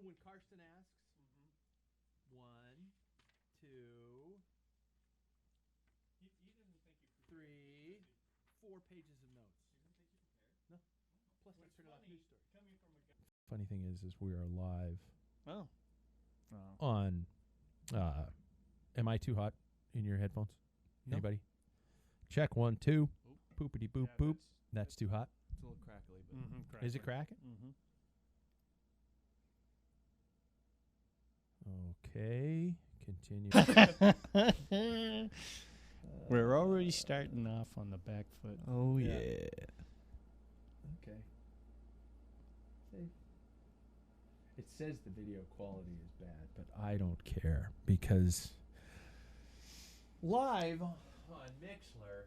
when Karsten asks? Mm-hmm. 1, 2, 3, 4 pages of notes. No. Plus, I printed off news story. Funny thing is we are live. Oh. On. Am I too hot in your headphones? No. Anybody? Check 1, 2. Poopity boop boop. That's too hot. It's a little crackly. But Is it cracking? Okay. Continue. We're already starting off on the back foot. Oh, yeah. Okay. It says the video quality is bad, but I don't care because live on Mixler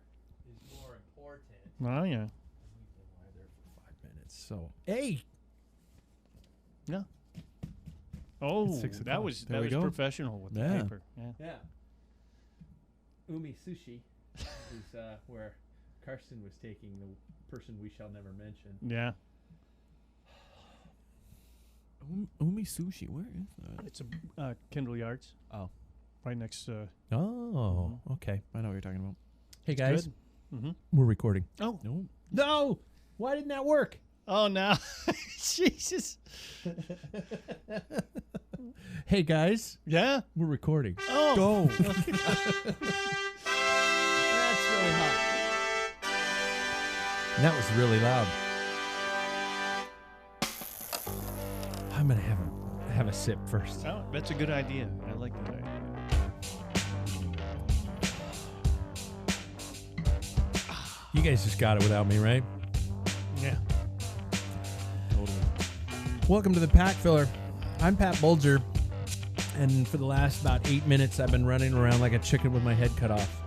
is more important. Oh, yeah. And we've been live there for 5 minutes. So, hey! Yeah. Oh, It's 6 that o'clock. was There we go. professional with the Yeah. paper. Yeah. Yeah. Umi Sushi is where Karsten was taking the person we shall never mention. Yeah. Umi Sushi, where is that? It's a Kendall Yards. Oh. Right next to... Oh, okay. I know what you're talking about. Hey, guys. Mm-hmm. We're recording. Oh. No! Why didn't that work? Oh, no. Jesus. Hey, guys. Yeah? We're recording. Oh. Go. That's really hot. And that was really loud. I'm going to have a sip first. Oh, that's a good idea. I like that idea. You guys just got it without me, right? Yeah. Totally. Welcome to the Packfiller. I'm Pat Bulger, and for the last about 8 minutes, I've been running around like a chicken with my head cut off.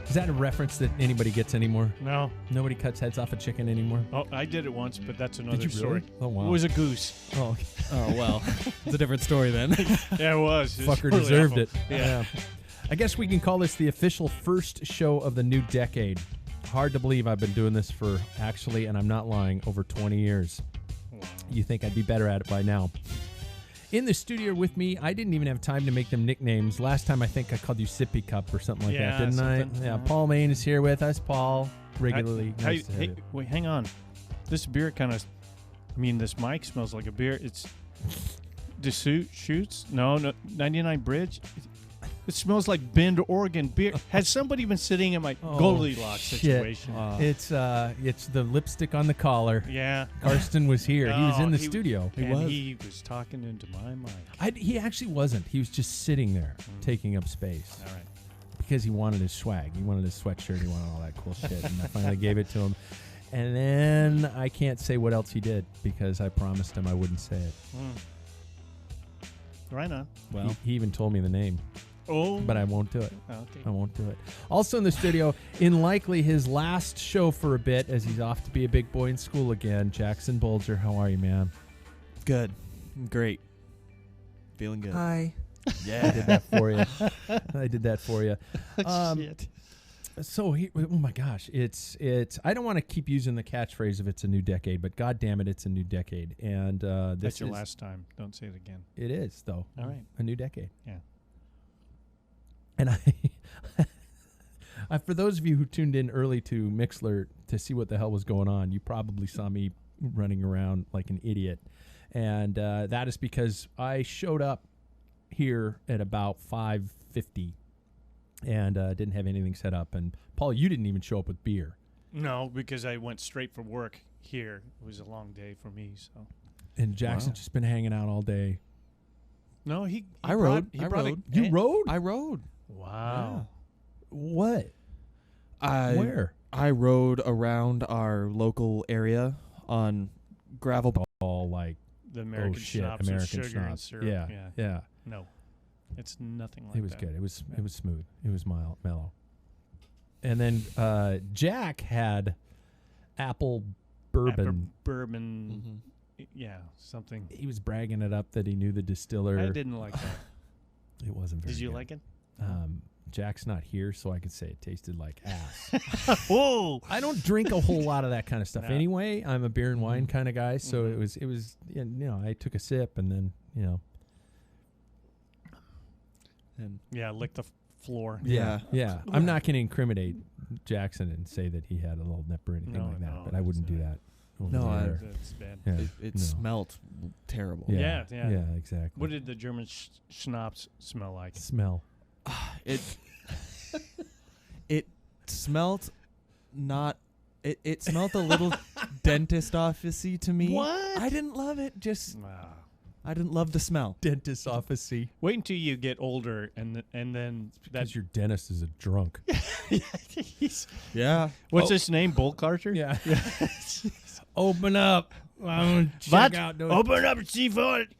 Is that a reference that anybody gets anymore? No. Nobody cuts heads off a chicken anymore? Oh, I did it once, but that's another Did you story. really? Oh, wow. It was a goose. Oh, okay. Oh, well. It's a different story then. Yeah, it was. It was Fucker really deserved awful. it. Yeah. I guess we can call this the official first show of the new decade. Hard to believe I've been doing this for, actually, and I'm not lying, over 20 years. Wow. You think I'd be better at it by now. In the studio with me, I didn't even have time to make them nicknames. Last time I think I called you Sippy Cup or something like that, didn't I? something. Yeah, Paul Main is here with us. Paul, regularly. Nice to have you. Wait, hang on. This beer kind of, this mic smells like a beer. It's Deschutes? No, 99 Bridge. It smells like Bend, Oregon beer. Has somebody been sitting in my Goldilocks shit. situation? It's the lipstick on the collar. Yeah. Karsten was here. He was in the he- studio. He was talking into my mic. He actually wasn't. He was just sitting there taking up space. All right. Because he wanted his swag. He wanted his sweatshirt. He wanted all that cool shit. And I finally gave it to him. And then I can't say what else he did because I promised him I wouldn't say it. Right on. Well, He even told me the name, Oh. but I won't do it. Okay. I won't do it. Also in the studio, in likely his last show for a bit, as he's off to be a big boy in school again, Jackson Bulger. How are you, man? good. Great. Feeling good. Hi. Yeah. I did that for you. I did that for you. Shit. So, oh my gosh, it's. I don't want to keep using the catchphrase of "it's a new decade," but God damn it, it's a new decade, and this That's your is last time. Don't say it again. It is though. All right. A new decade. Yeah. And for those of you who tuned in early to Mixler to see what the hell was going on, you probably saw me running around like an idiot, and that is because I showed up here at about 5:50. And didn't have anything set up. And, Paul, you didn't even show up with beer. No, because I went straight from work here. It was a long day for me, so. And Jackson's just been hanging out all day. No, I rode. He I brought rode. You rode? I rode. Wow. What? Where? I rode around our local area on gravel. All like, The American schnapps American with sugar and schnapps. syrup. Yeah. No, it's nothing like It was that. good. It was smooth. It was mellow. And then Jack had apple bourbon. Bourbon. Yeah, something. He was bragging it up that he knew the distiller. I didn't like that. It wasn't very Did you good. like it? Jack's not here, so I could say it tasted like ass. Whoa! I don't drink a whole lot of that kind of stuff No. anyway. I'm a beer and wine kind of guy, so it was I took a sip and then And Lick the floor. yeah. I'm not going to incriminate Jackson and say that he had a little nip or anything No, like that, no, but I wouldn't do that. No, It's bad. Yeah, It no. smelt terrible. Yeah. Yeah, exactly. What did the German schnapps smell like? Smell? It it smelt not. It smelt a little dentist office-y to me. What? I didn't love it. Just Wow. I didn't love the smell. Dentist office-y. Wait until you get older, and then Because your dentist is a drunk. Yeah. What's his name? Bull Carter? Yeah. Open up. I'm going to check out. those- Open up, seafood.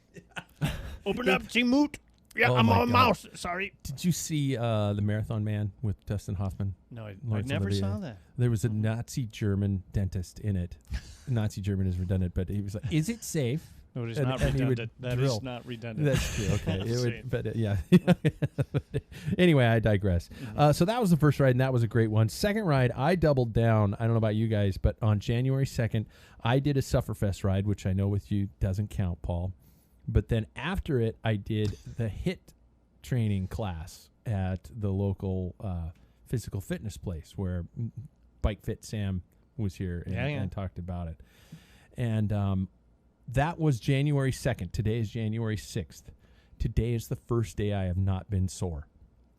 Open up, sea moot. Yeah, Oh I'm my on a God. mouse. Sorry. Did you see the Marathon Man with Dustin Hoffman? No, I Lawrence never Olivier. saw that. There was a Nazi German dentist in it. Nazi German is redundant, but he was like, "Is it safe?" No, it is And- not and he would redundant. That drill. is not redundant. That's true. Okay, I'm it saying. would, but yeah. Anyway, I digress. So that was the first ride, and that was a great one. Second ride, I doubled down. I don't know about you guys, but on January 2nd, I did a Sufferfest ride, which I know with you doesn't count, Paul. But then after it, I did the HIIT training class at the local physical fitness place where Bike Fit Sam was here and talked about it. And that was January 2nd. Today is January 6th. Today is the first day I have not been sore.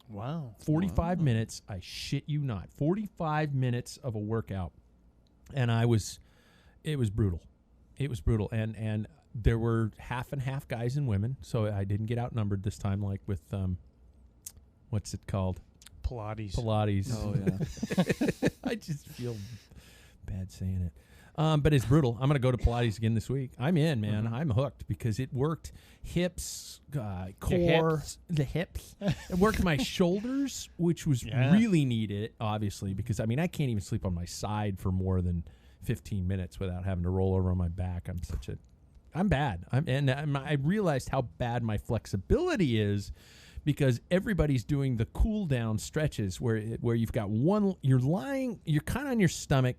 Wow. 45 minutes, I shit you not. 45 minutes of a workout. And it was brutal. It was brutal. And there were half and half guys and women, so I didn't get outnumbered this time like with, what's it called? Pilates. Pilates. Oh yeah. I just feel bad saying it. But it's brutal. I'm going to go to Pilates again this week. I'm in, man. I'm hooked because it worked hips, core, the hips. It worked my shoulders, which was really needed, obviously, because, I mean, I can't even sleep on my side for more than 15 minutes without having to roll over on my back. I'm bad. I realized how bad my flexibility is because everybody's doing the cool down stretches where you've got you're kind of on your stomach.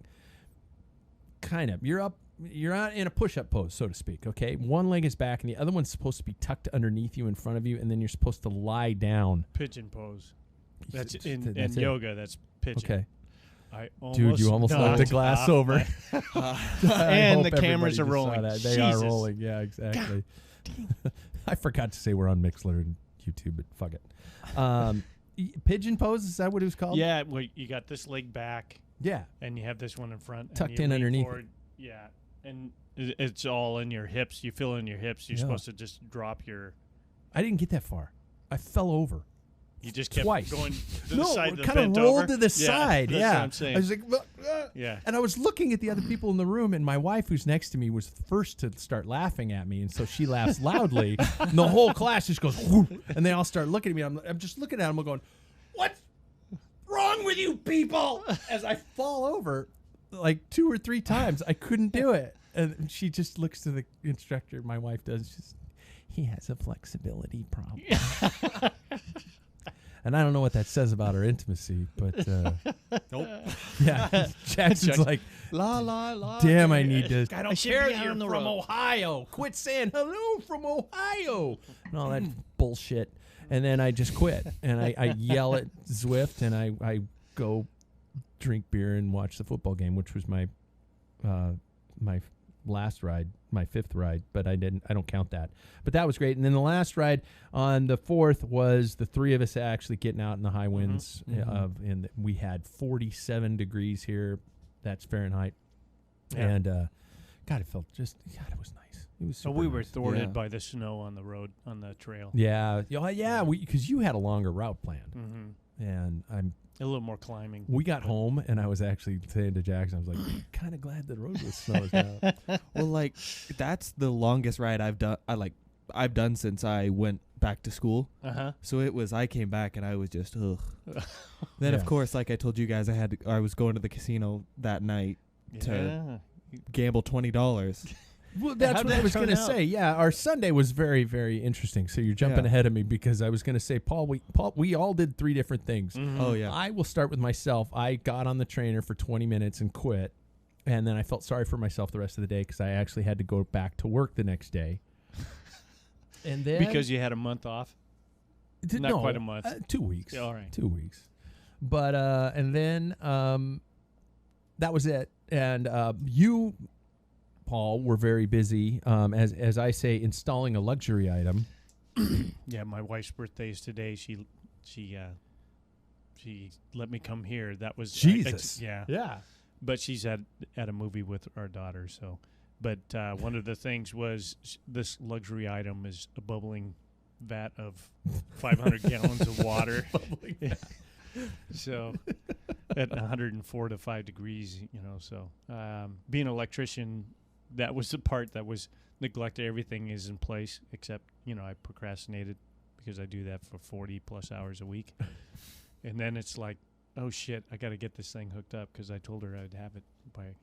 Kind of. You're out in a push-up pose, so to speak, okay? One leg is back, and the other one's supposed to be tucked underneath you in front of you, and then you're supposed to lie down. Pigeon pose. That's in it. yoga, that's pigeon. Okay. I Dude, you almost knocked the glass over. And the cameras are rolling. They are Jesus. rolling. Yeah, exactly. I forgot to say we're on Mixlr and YouTube, but fuck it. Pigeon pose, is that what it was called? Yeah, well, you got this leg back. Yeah. And you have this one in front. Tucked and you in lean underneath. Forward. Yeah. And it's all in your hips. You feel it in your hips. You're supposed to just drop your... I didn't get that far. I fell over. You just kept Twice. going to the side. No, kind of rolled to the side. That's Yeah. what I'm saying. I was like, yeah. And I was looking at the other people in the room, and my wife, who's next to me, was the first to start laughing at me, and so she laughs loudly. And the whole class just goes, whoop, and they all start looking at me. I'm just looking at them, going, "What's wrong with you people?" As I fall over, like 2 or 3 times, I couldn't do it, and she just looks to the instructor. My wife does. He has a flexibility problem. And I don't know what that says about our intimacy, but Nope. yeah, Jackson's like, La la la. damn, I need to. I I don't should care be that out you're on the from road. Ohio. Quit saying hello from Ohio and all that bullshit. And then I just quit, and I yell at Zwift, and I go drink beer and watch the football game, which was my my last ride, my 5th ride, but I don't count that. But that was great. And then the last ride on the 4th was the 3 of us actually getting out in the high winds and we had 47 degrees here. That's Fahrenheit. Yeah. And God, it was nice. It was So super we were nice. thwarted by the snow on the road, on the trail. Yeah. Yeah, because you had a longer route planned. Mm-hmm. And A little more climbing. we got home, and I was actually saying to Jackson, I was like, kind of glad the road was snowed out. Well, like that's the longest ride I've done. I've done since I went back to school. Uh-huh. So it was. I came back and I was just ugh. Then Yeah. of course, like I told you guys, I was going to the casino that night to gamble $20. Well, that's How'd what I that was turn going to out? say. Yeah, our Sunday was very, very interesting. So you're jumping Yeah. ahead of me because I was going to say, Paul, we all did 3 different things. Mhm. Oh yeah. I will start with myself. I got on the trainer for 20 minutes and quit. And then I felt sorry for myself the rest of the day because I actually had to go back to work the next day. And then Because you had a month off. Not quite a month. 2 weeks. Yeah, all right. 2 weeks. But and then that was it. And you, Paul, were very busy, as I say, installing a luxury item. Yeah, my wife's birthday is today. She let me come here. That was Jesus. yeah. Yeah. But she's at a movie with our daughter. So, but one of the things was this luxury item is a bubbling vat of 500 gallons of water. So at 104 to 5 degrees, So being an electrician, that was the part that was neglected. Everything is in place except I procrastinated because I do that for 40 plus hours a week, and then it's like, oh shit, I got to get this thing hooked up because I told her I'd have it by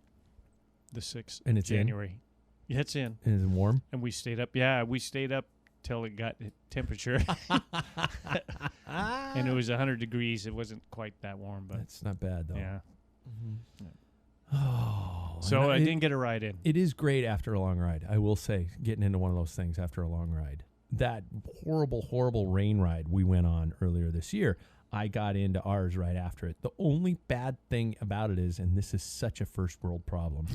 the 6th And of it's in? January. Yeah, it's in, Is it warm? and we stayed up. Yeah, we stayed up till it got temperature. And it was 100 degrees. It wasn't quite that warm, but That's not bad, though. yeah. Oh. So and I didn't get a ride in. It is great after a long ride. I will say, getting into one of those things after a long ride. That horrible, horrible rain ride we went on earlier this year, I got into ours right after it. The only bad thing about it is, and this is such a first world problem,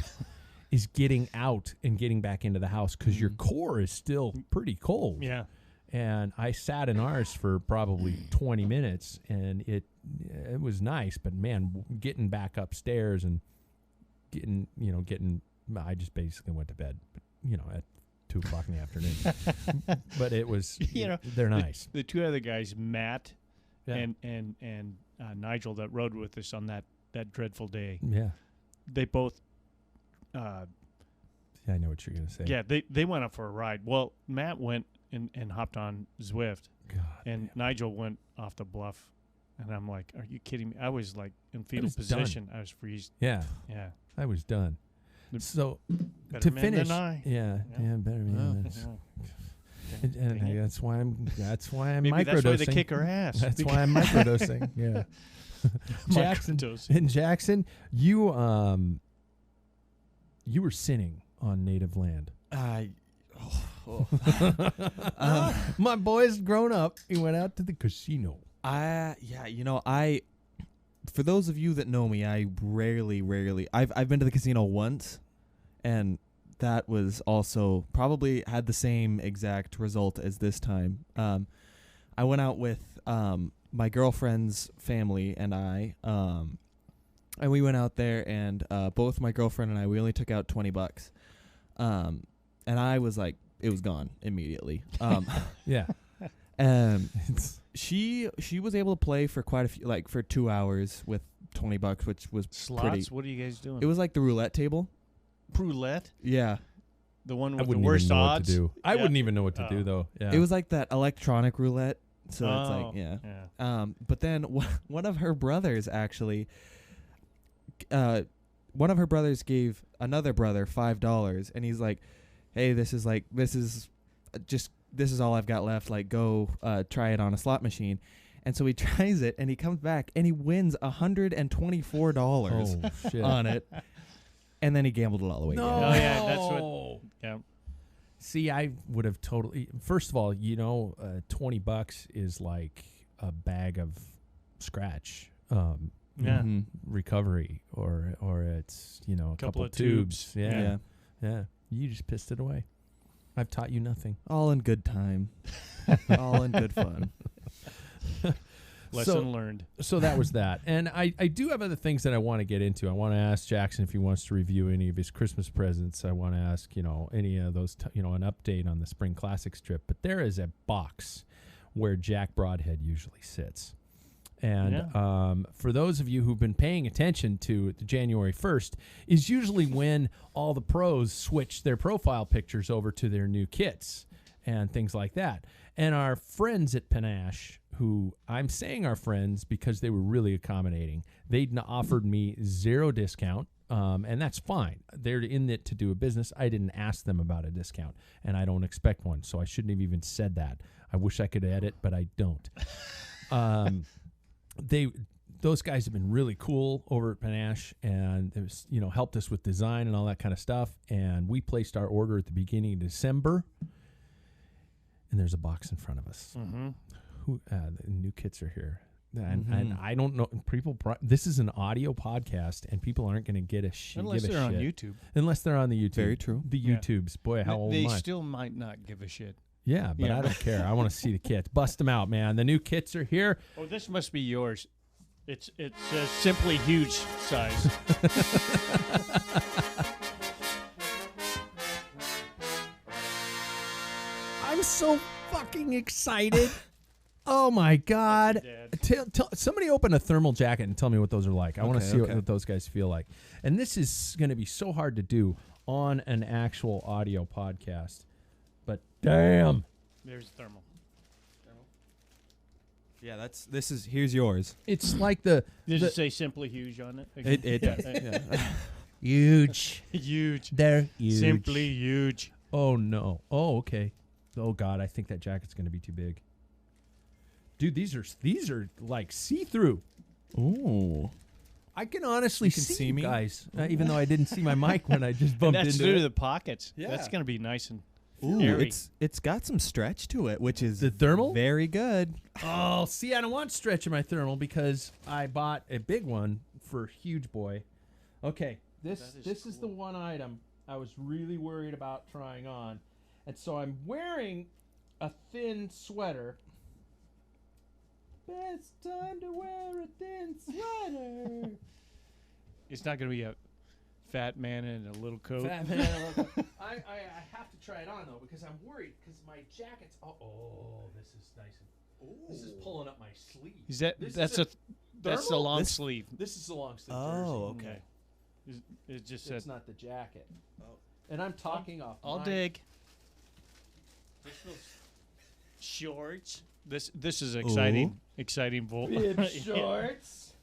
is getting out and getting back into the house because your core is still pretty cold. Yeah. And I sat in ours for probably 20 minutes, and it was nice. But man, getting back upstairs and getting, I just basically went to bed, at 2:00 in the afternoon. But it was, they're nice. The two other guys, Matt Yeah. and Nigel, that rode with us on that dreadful day, Yeah. they both, I know what you're gonna say. yeah, they went up for a ride. Well, Matt went and hopped on Zwift, God. and Nigel went off the bluff. And I'm like, are you kidding me? I was like in fetal was position. I was freezed. Yeah, Yeah. I was done. The- So Better to man finish, than I. yeah, better man. Yeah. than- And Dang it. that's why I'm Maybe microdosing. that's why they kick our ass. That's why I'm microdosing. Yeah. Jackson, Microdosing. and Jackson, you were sinning on native land. My boy's grown up. He went out to the casino. For those of you that know me, I rarely I've been to the casino once, and that was also probably had the same exact result as this time. I went out with my girlfriend's family and I, and we went out there, and both my girlfriend and I, we only took out $20, and I was like, it was gone immediately. Yeah. She was able to play for quite a few, like for 2 hours with $20, which was Slots? pretty. What are you guys doing? It was like the roulette table. roulette. Yeah, The one I with the wouldn't worst even know odds. what to do. I Yeah. wouldn't even know what to Oh. do, though. Yeah. it was like that electronic roulette. So it's Oh, like, yeah. yeah. But then one of her brothers actually, one of her brothers gave another brother $5, and he's like, "Hey, this is all I've got left. Like, go try it on a slot machine." And so he tries it, and he comes back, and he wins $124 oh, shit. on it, and then he gambled it all away. No. Oh, yeah, that's what- Yeah. See, I would have totally. First of all, $20 is like a bag of scratch Yeah. Mhm. recovery, or it's a couple of tubes. tubes. Yeah. Yeah. You just pissed it away. I've taught you nothing. All in good time, all in good fun. Lesson learned. So that was that. And I do have other things that I want to get into. I want to ask Jackson if he wants to review any of his Christmas presents. I want to ask, any of those, an update on the Spring Classics trip. But there is a box where Jack Broadhead usually sits. And for those of you who've been paying attention to the January 1st, is usually when all the pros switch their profile pictures over to their new kits and things like that. And our friends at Panache, who I'm saying are friends because they were really accommodating, they'd offered me 0 discount, and that's fine. They're in it to do a business. I didn't ask them about a discount, and I don't expect one, so I shouldn't have even said that. I wish I could edit, but I don't. Those guys have been really cool over at Panache, and it was, helped us with design and all that kind of stuff. And we placed our order at the beginning of December, and there's a box in front of us. Mm-hmm. The new kits are here, and I don't know. People, this is an audio podcast, and people aren't going to get a shit unless they're on YouTube. Unless they're on the YouTube. Very true. The YouTubes, boy, how old am I? They still might not give a shit. Yeah, but I don't care. I want to see the kits. Bust them out, man. The new kits are here. Oh, this must be yours. It says Simply Huge size. I'm so fucking excited. Oh my God. Somebody open a thermal jacket and tell me what those are like. I want to see what those guys feel like. And this is going to be so hard to do on an actual audio podcast. But damn. There's thermal. Yeah, here's yours. It's like the... Did it say Simply Huge on it? It does. Yeah. Huge. Huge. They're huge. Simply huge. Oh, no. Oh, okay. Oh, God, I think that jacket's going to be too big. Dude, these are like see-through. Ooh. I can honestly see you me? guys, even though I didn't see my mic when I just bumped And that's into through it. the pockets. Yeah. That's going to be nice and Ooh, airy. it's got some stretch to it, which is The thermal? very good. Oh, see, I don't want stretch in my thermal because I bought a big one for Huge Boy. Okay, this is the one item I was really worried about trying on. And so I'm wearing a thin sweater. Best time to wear a thin sweater. It's not going to be a fat man in a little coat. Fat man, I have to try it on, though, because I'm worried because my jacket's... Oh, this is nice. This is pulling up my sleeve. That's the long sleeve. This is the long sleeve Oh, jersey. okay. It just It's said, not the jacket. Oh. And I'm talking off I'll my- dig. Shorts. This is exciting. Exciting. Bib shorts.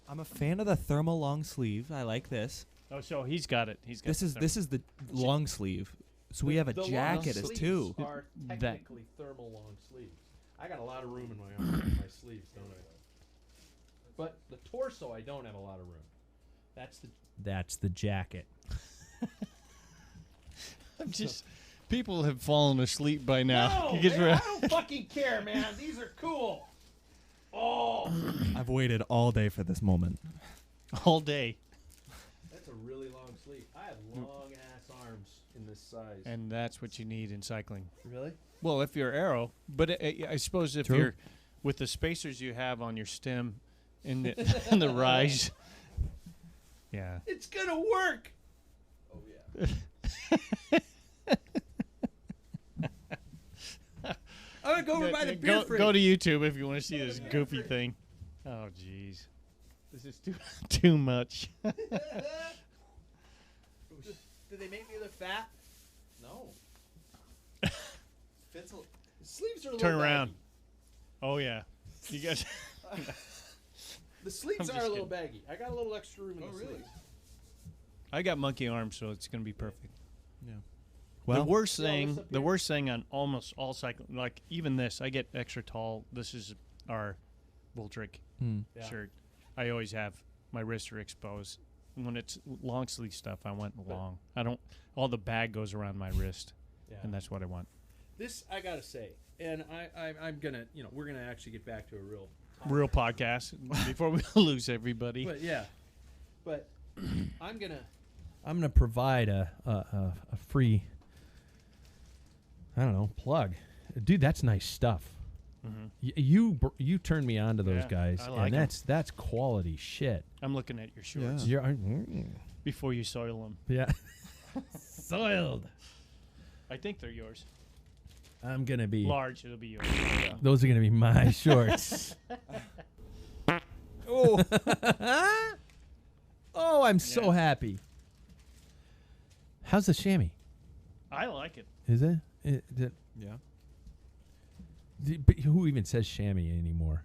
I'm a fan of the thermal long sleeve. I like this. Oh, so he's got it. He's got This is the long sleeve. So we have a The long jacket as sleeves two. are That- technically thermal long sleeves. I got a lot of room in my arms, my sleeves, don't I? But the torso, I don't have a lot of room. That's the jacket. I'm just. People have fallen asleep by now. No, man, I don't fucking care, man. These are cool. Oh, I've waited all day for this moment. all day, that's a really long sleeve. I have long ass arms in this size. and that's what you need in cycling. Really? Well, if you're aero, but I suppose if True. you're with the spacers you have on your stem in the in the rise, yeah. It's gonna work. Oh yeah. I'm gonna go over by the beer fridge. Go to YouTube if you want to see this goofy thing. Oh, jeez, this is too much. Do they make me look fat? No. Fits a, the sleeves are a little Turn around. baggy. Oh yeah, you guys. The sleeves I'm are a just little baggy. I got a little extra room in the sleeves. I got monkey arms, so it's gonna be perfect. Yeah. The Well, worst See all this thing, up the here? worst thing on almost all cycling, like even this, I get extra tall. This is our Voltric Yeah. shirt. I always have my wrists are exposed. When it's long sleeve stuff, I want long. I don't. All the bag goes around my wrist, Yeah. and that's what I want. This I gotta say, and I'm gonna, we're gonna actually get back to a real Real podcast before we lose everybody. But yeah, but I'm gonna provide a free, I don't know, plug, dude. That's nice stuff. Mm-hmm. You turned me on to those Yeah, guys, I like and 'em. that's quality shit. I'm looking at your shorts Yeah. before you soil them. Yeah. Soiled. I think they're yours. I'm gonna be Large, it'll be yours. Those are gonna be my shorts. Oh. Oh, I'm so Yeah. happy. How's the chamois? I like it. Is it? Yeah. But who even says chamois anymore?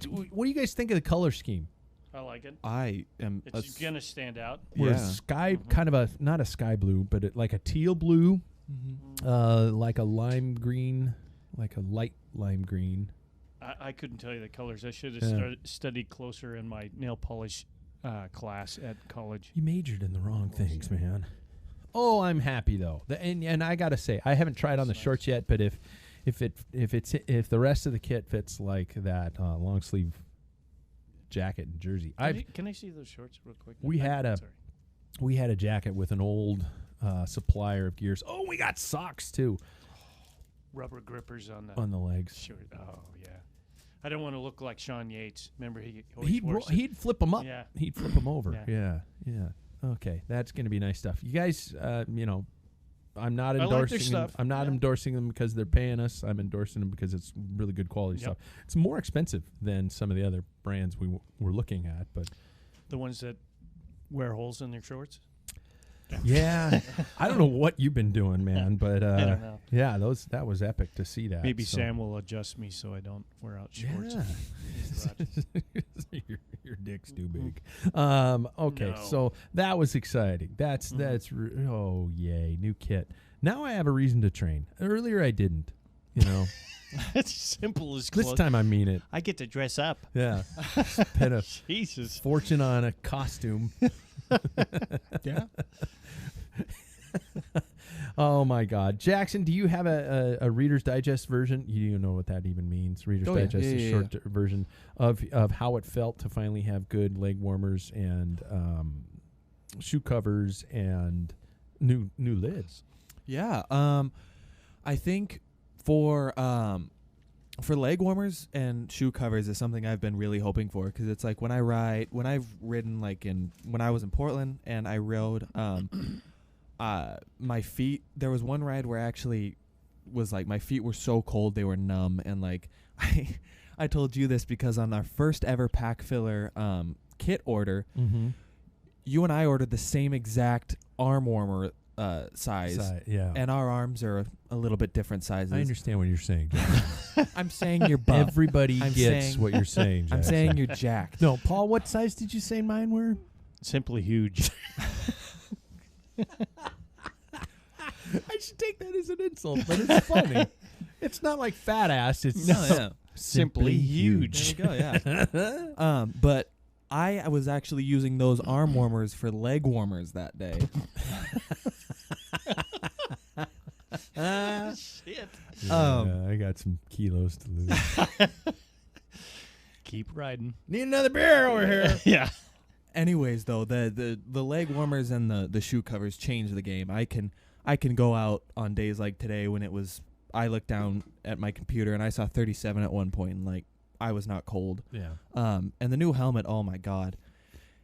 What do you guys think of the color scheme? I like it. I am. It's gonna stand out. Where Yeah. sky, kind of not a sky blue, but like a teal blue, like a lime green, like a light lime green. I couldn't tell you the colors. I should have studied closer in my nail polish class at college. You majored in the wrong things, man. Oh, I'm happy though. And I gotta say, I haven't tried on the shorts yet, but if the rest of the kit fits like that long sleeve jacket and jersey, Can I see those shorts real quick? we had a jacket with an old supplier of gears. Oh, we got socks too Rubber grippers on the legs. shirt. Oh yeah. I don't want to look like Sean Yates. Remember He'd flip them up. Yeah. He'd flip them over. Yeah. Yeah. Okay, that's going to be nice stuff. You guys, I'm not I like their endorsing them. stuff. I'm not Yeah. endorsing them because they're paying us. I'm endorsing them because it's really good quality Yep. stuff. It's more expensive than some of the other brands we're looking at, but The ones that wear holes in their shorts. yeah, I don't know what you've been doing, man, but I don't know. yeah, that was epic to see that. Maybe so. Sam will adjust me so I don't wear out shorts. Yeah. your dick's too big. Okay, No. so that was exciting. That's oh yay, new kit. Now I have a reason to train. Earlier I didn't. It's simple as This clothes. time I mean it. I get to dress up. Yeah, spent a Jesus. fortune on a costume. Yeah. Oh my God, Jackson, do you have a Reader's Digest version? You don't know what that even means. Reader's Oh, yeah. Digest is a Yeah, short version of how it felt to finally have good leg warmers and shoe covers and new lids. Yeah. I think for leg warmers and shoe covers is something I've been really hoping for, because it's like when I've ridden when I was in Portland and I rode my feet, there was one ride where I actually was like, my feet were so cold they were numb, and like I told you this because on our first ever Packfiller kit order, you and I ordered the same exact arm warmer size. Yeah. And our arms are a little bit different sizes. I understand what you're saying, I'm saying you're buff. Everybody I'm gets saying- what you're saying, Jackson. I'm saying you're jacked. No, Paul, what size did you say mine were? Simply huge. I should take that as an insult, but it's funny. It's not like fat ass. It's simply huge. There you go, yeah. But I was actually using those arm warmers for leg warmers that day. Shit. Yeah, I got some kilos to lose. Keep riding. Need another beer over here. Yeah. Anyways, though, the leg warmers and the shoe covers change the game. I can go out on days like today when I looked down at my computer and I saw 37 at one point, and like I was not cold. Yeah. And the new helmet, oh my God,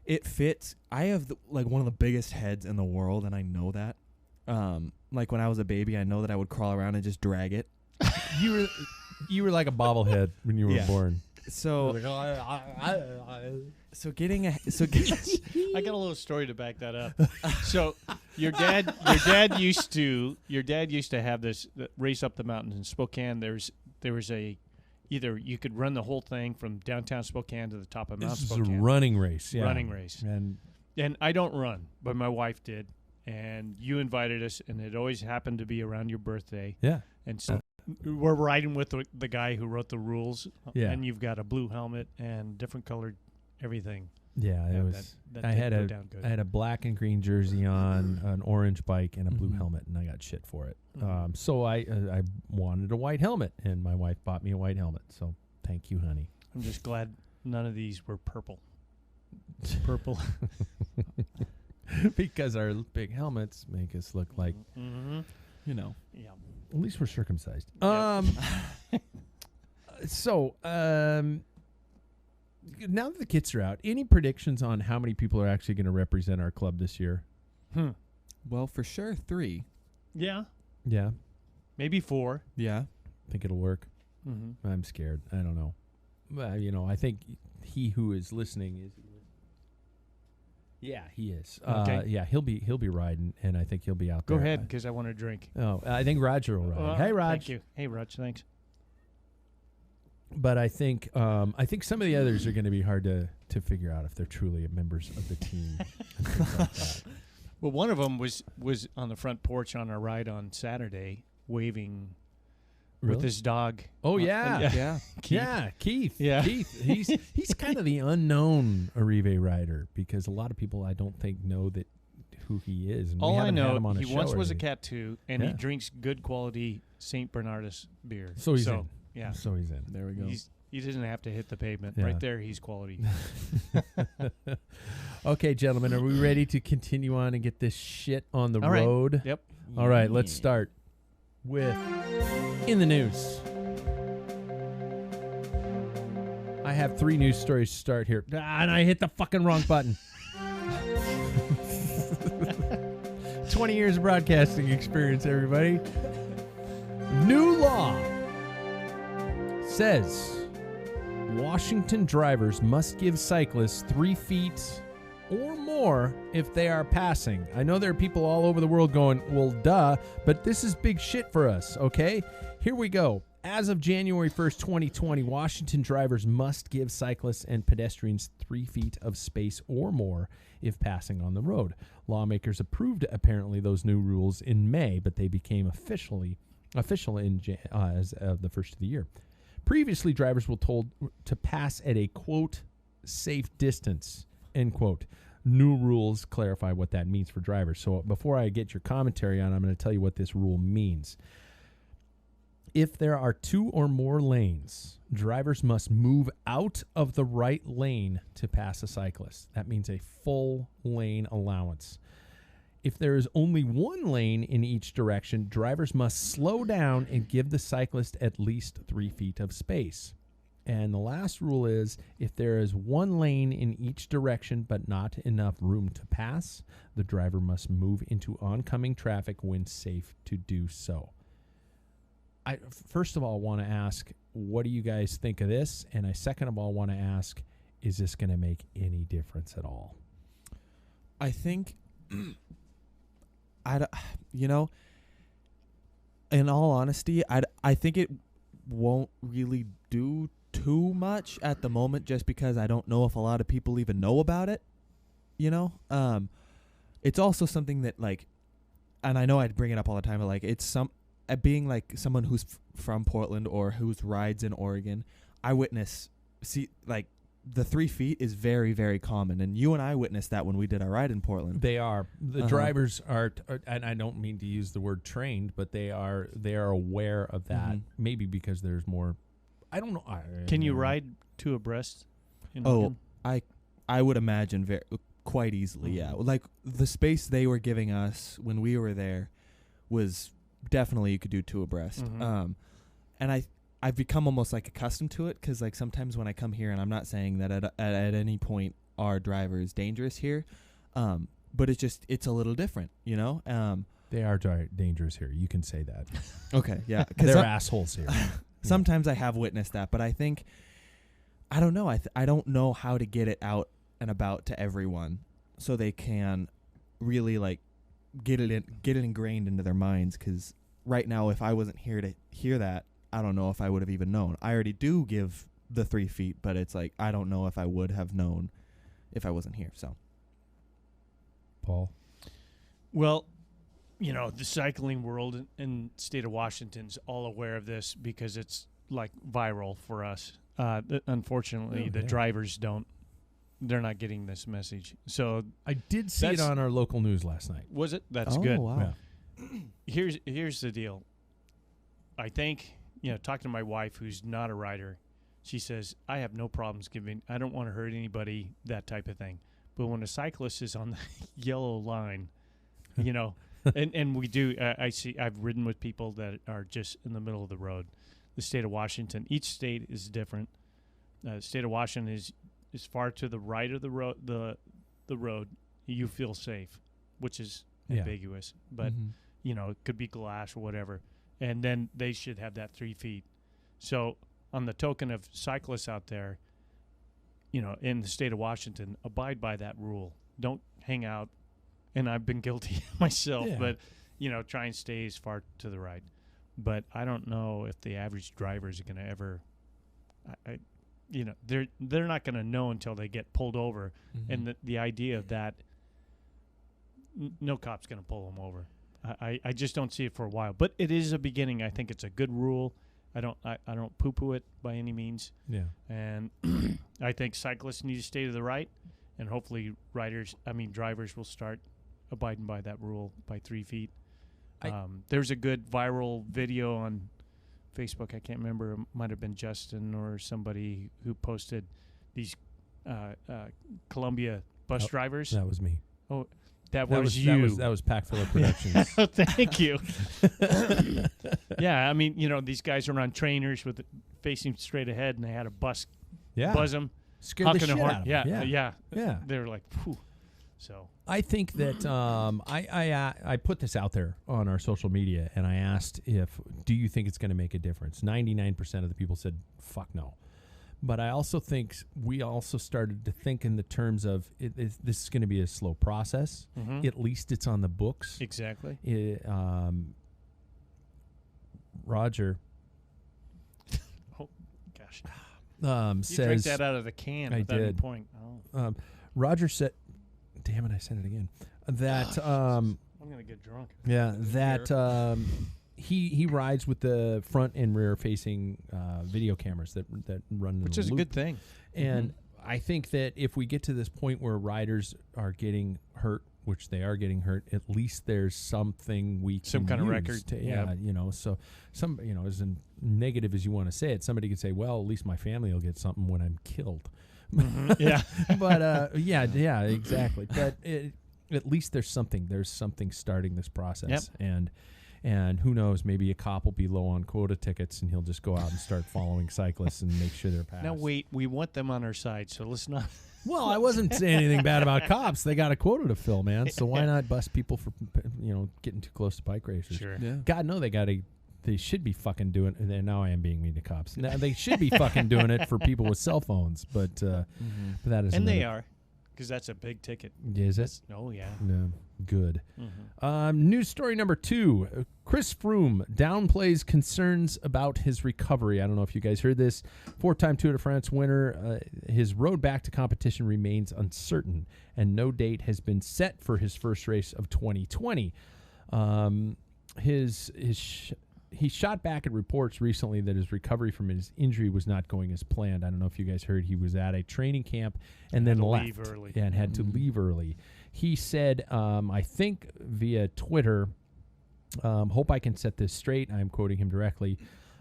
it fits. I have one of the biggest heads in the world, and I know that. Like when I was a baby, I know that I would crawl around and just drag it. You were like a bobblehead when you were Yeah. born. So getting I got a little story to back that up. So your dad used to have this race up the mountains in Spokane. There was either you could run the whole thing from downtown Spokane to the top of Mount This is Spokane. a running race. Yeah. Running race. And I don't run, but my wife did, and you invited us, and it always happened to be around your birthday. yeah. And so we're riding with the guy who wrote the rules. Yeah. And you've got a blue helmet and different colored everything. Yeah, it Yeah, was. that I didn't had go a down good. I had a black and green jersey on, an orange bike, and a blue Mhm. helmet, and I got shit for it. Mhm. So I wanted a white helmet, and my wife bought me a white helmet. So thank you, honey. I'm just glad none of these were purple. Purple. Because our big helmets make us look like, Mm-hmm. you know. Yeah. at least we're circumcised. Yep. So now that the kits are out, any predictions on how many people are actually going to represent our club this year? Well, for sure 3. Yeah. Yeah, Maybe 4. Yeah. think it'll work. Mm-hmm. I'm scared. I don't know. I think he who is listening is. Yeah, he is. Okay. Yeah, he'll be riding, and I think he'll be out Go there. ahead, because I want to drink. I think Roger will ride. Hey, Raj. Thank you. Hey, Raj, thanks. But I think some of the others are going to be hard to figure out if they're truly members of the team. And things like that. Well, one of them was on the front porch on our ride on Saturday, waving with Really? his dog. Oh yeah, Yeah. Keith. yeah, Keith. Yeah. Keith. He's kind of the unknown Arrive rider because a lot of people I don't think know that who he is. And we All I haven't had know, him on a he show once or was a anything. cat too, and he Yeah. drinks good quality St. Bernardus beer. So he's in. Yeah, So he's in. There we go. he doesn't have to hit the pavement. Yeah. Right there, he's quality. Okay, gentlemen, are we ready to continue on and get this shit on the All right. road? Yep. All right, let's start with in the news. I have 3 news stories to start here. And I hit the fucking wrong button. 20 years of broadcasting experience, everybody. New law says Washington drivers must give cyclists 3 feet or more if they are passing. I know there are people all over the world going, well, duh, but this is big shit for us, okay? Here we go. As of January 1st, 2020, Washington drivers must give cyclists and pedestrians 3 feet of space or more if passing on the road. Lawmakers approved, apparently, those new rules in May, but they became official as of the first of the year. Previously, drivers were told to pass at a, quote, safe distance, end quote. New rules clarify what that means for drivers. So before I get your commentary on it, I'm going to tell you what this rule means. If there are 2 or more lanes, drivers must move out of the right lane to pass a cyclist. That means a full lane allowance. If there is only 1 lane in each direction, drivers must slow down and give the cyclist at least 3 feet of space. And the last rule is if there is 1 lane in each direction but not enough room to pass, the driver must move into oncoming traffic when safe to do so. I first of all want to ask, what do you guys think of this? And I second of all want to ask, is this going to make any difference at all? I think, in all honesty, I think it won't really do too much at the moment just because I don't know if a lot of people even know about it, It's also something that, like, and I know I'd bring it up all the time, but, like, it's being, like, someone who's from Portland or whose rides in Oregon, I like, the 3 feet is very, very common. And you and I witnessed that when we did our ride in Portland. They are. The drivers are, and I don't mean to use the word trained, but they are aware of that. Maybe because there's more, I don't know. Can you ride 2 abreast in Oh, Oregon? I would imagine quite easily, yeah. Like, the space they were giving us when we were there was definitely you could do 2 abreast. And I've become almost, like, accustomed to it because, like, sometimes when I come here, and I'm not saying that at any point our driver is dangerous here, but it's a little different, They are dangerous here. You can say that. Okay, yeah. They're assholes here. Sometimes I have witnessed that, but I think, I don't know. I don't know how to get it out and about to everyone so they can really, like, get it ingrained into their minds. Because right now, if I wasn't here to hear that, I don't know if I would have even known. I already do give the 3 feet, but it's like I don't know if I would have known if I wasn't here. So, Paul? Well, the cycling world in state of Washington's all aware of this because it's, like, viral for us. Unfortunately, the drivers they're not getting this message. So I did see it on our local news last night. Was it? That's oh, good. Wow. Yeah. Here's the deal. I think, talking to my wife who's not a rider, she says, I have no problems I don't want to hurt anybody, that type of thing. But when a cyclist is on the yellow line, and we do, I've ridden with people that are just in the middle of the road. The state of Washington, each state is different. The state of Washington is far to the right of the road, the road, you feel safe, which is ambiguous. But, it could be glass or whatever. And then they should have that 3 feet. So on the token of cyclists out there, in the state of Washington, abide by that rule. Don't hang out. And I've been guilty myself, but, try and stay as far to the right. But I don't know if the average drivers are going to ever I you know, they're not going to know until they get pulled over, and the idea of that, no cop's going to pull them over. I just don't see it for a while, but it is a beginning. I think it's a good rule. I don't poo-poo it by any means. Yeah. And I think cyclists need to stay to the right, and hopefully drivers will start abiding by that rule by 3 feet. There's a good viral video on Facebook. I can't remember. It might have been Justin or somebody who posted these Columbia bus drivers. That was me. Oh, that was you. That was Packfiller Productions. Thank you. Yeah, I mean, you know, these guys are on trainers with facing straight ahead, and they had a bus buzz them. Scared the shit out of them. Yeah. Yeah. They were like, phew. So I think that I put this out there on our social media, and I asked do you think it's going to make a difference? 99% of the people said, fuck no. But I also think we also started to think in the terms of this is going to be a slow process. At least it's on the books. Exactly. Roger. Oh, gosh. You says, drank that out of the can. I did. Point. Oh. Roger said, damn it, I said it again. That I'm going to get drunk. Yeah, that he rides with the front and rear facing video cameras that run, which is loop. a good thing. And I think that if we get to this point where riders are getting hurt, which they are getting hurt, at least there's something we can some kind of use record. to, you know, so some, you know, as negative as you want to say it, somebody could say, well, at least my family will get something when I'm killed. Yeah. But yeah, exactly. But at least there's something starting this process. Yep. And who knows, maybe a cop will be low on quota tickets and he'll just go out and start following cyclists and make sure they're passed. Now wait, we want them on our side, so let's not. Well, I wasn't saying anything bad about cops. They got a quota to fill, man. So why not bust people for, you know, getting too close to bike racers? Sure. Yeah. God, no, they should be fucking doing it. And now I am being mean to cops. Now, they should be fucking doing it for people with cell phones, but that is. And they are, because that's a big ticket. Is it? Oh yeah. No, good. News story number 2. Chris Froome downplays concerns about his recovery. I don't know if you guys heard this. 4-time Tour de France winner. His road back to competition remains uncertain, and no date has been set for his first race of 2020. He shot back at reports recently that his recovery from his injury was not going as planned. I don't know if you guys heard he was at a training camp and then left leave early. and had to leave early. He said, I think via Twitter, hope I can set this straight. I'm quoting him directly.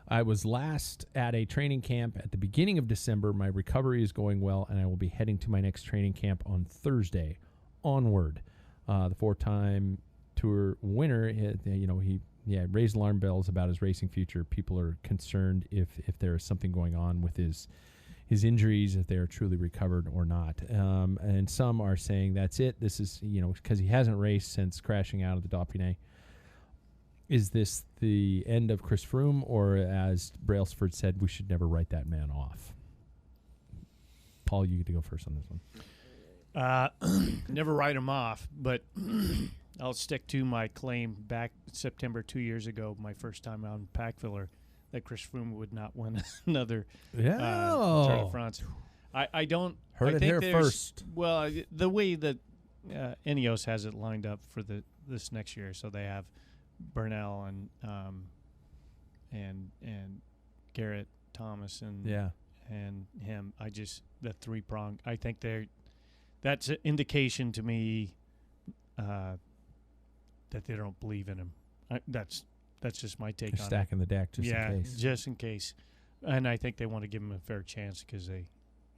I was last at a training camp at the beginning of December. My recovery is going well, and I will be heading to my next training camp on Thursday. Onward. The 4-time Tour winner, he raised alarm bells about his racing future. People are concerned if there is something going on with his injuries, if they are truly recovered or not. And some are saying that's it. This is, because he hasn't raced since crashing out of the Dauphiné. Is this the end of Chris Froome, or as Brailsford said, we should never write that man off? Paul, you get to go first on this one. Never write him off, but I'll stick to my claim back September 2 years ago, my first time on Packfiller, that Chris Froome would not win another Tour de France. I don't heard it here first. Well, the way that Ineos has it lined up for this next year, so they have Bernal and Garrett Thomas and him. The 3-prong. I think that's an indication to me that they don't believe in him. That's just my take on it. Stacking the deck just in case. Just in case. And I think they want to give him a fair chance because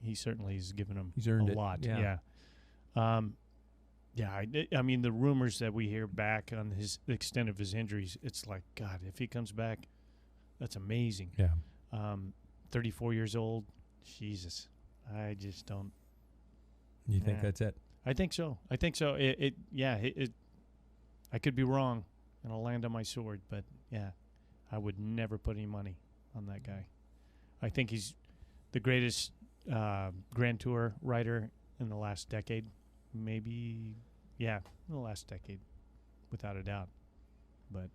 he certainly has given them a lot. Yeah. I mean, the rumors that we hear back on the extent of his injuries, it's like, God, if he comes back, that's amazing. Yeah. 34 years old, Jesus. I just don't. You think that's it? I think so. I could be wrong, and I'll land on my sword, but yeah, I would never put any money on that guy. I think he's the greatest Grand Tour rider in the last decade. Maybe, in the last decade, without a doubt. But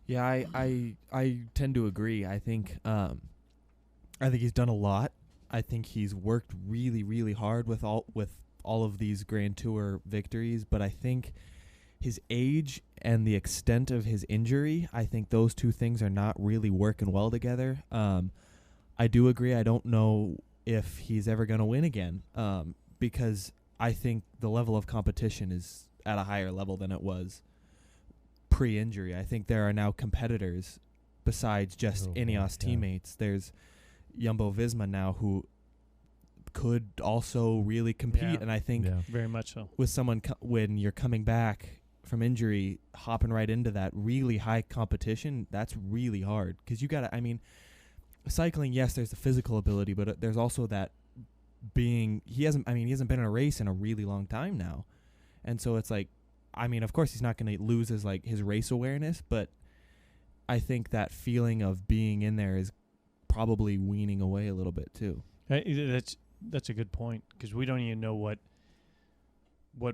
yeah, I tend to agree. I think I think he's done a lot. I think he's worked really, really hard with all of these Grand Tour victories, but I think his age and the extent of his injury, I think those two things are not really working well together. I do agree. I don't know if he's ever going to win again, because I think the level of competition is at a higher level than it was pre-injury. I think there are now competitors besides just Ineos teammates. There's Jumbo-Visma now who could also really compete, and I think very much so. With someone when you're coming back from injury, hopping right into that really high competition, that's really hard because you got to. I mean, cycling, yes, there's the physical ability, but there's also that being. He hasn't been in a race in a really long time now, and so it's like, I mean, of course he's not going to lose his race awareness, but I think that feeling of being in there is probably weaning away a little bit too. That's a good point because we don't even know what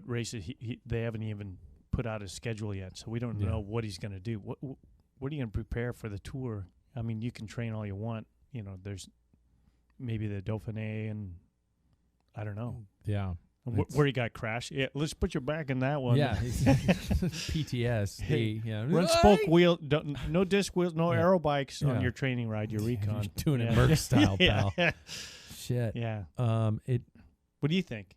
races they haven't even put out his schedule yet, so we don't know what he's going to do. What are you going to prepare for the Tour? I mean, you can train all you want. You know, there's maybe the Dauphiné, and I don't know. Yeah. Where he got crashed. Yeah, let's put your back in that one. Yeah. PTS. Run spoke wheel, no disc wheels, no aero bikes on your training ride, your recon. You're doing it Merc style, pal. Shit. Yeah. What do you think?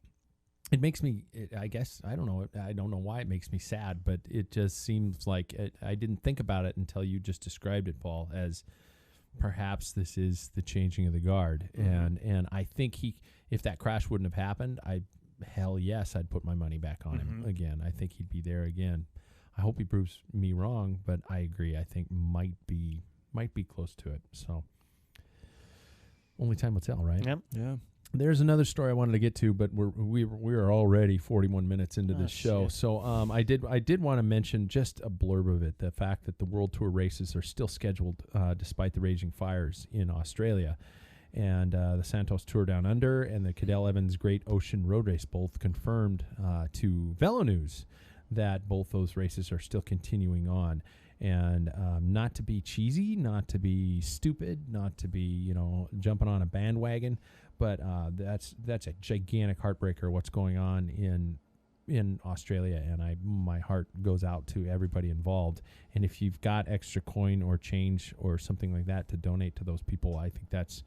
It makes me, I guess, I don't know. I don't know why it makes me sad, but it just seems like I didn't think about it until you just described it, Paul, as perhaps this is the changing of the guard. Mm-hmm. And I think if that crash wouldn't have happened, hell yes, I'd put my money back on him again. I think he'd be there again. I hope he proves me wrong, but I agree. I think might be close to it. So only time will tell, right? Yep. Yeah. There's another story I wanted to get to, but we're already 41 minutes into this show. Shit. So I did want to mention just a blurb of it, the fact that the World Tour races are still scheduled despite the raging fires in Australia. And the Santos Tour Down Under and the Cadel Evans Great Ocean Road Race both confirmed to Velo News that both those races are still continuing on. And not to be cheesy, not to be stupid, not to be, jumping on a bandwagon, but that's a gigantic heartbreaker what's going on in Australia, and my heart goes out to everybody involved. And if you've got extra coin or change or something like that to donate to those people, I think that's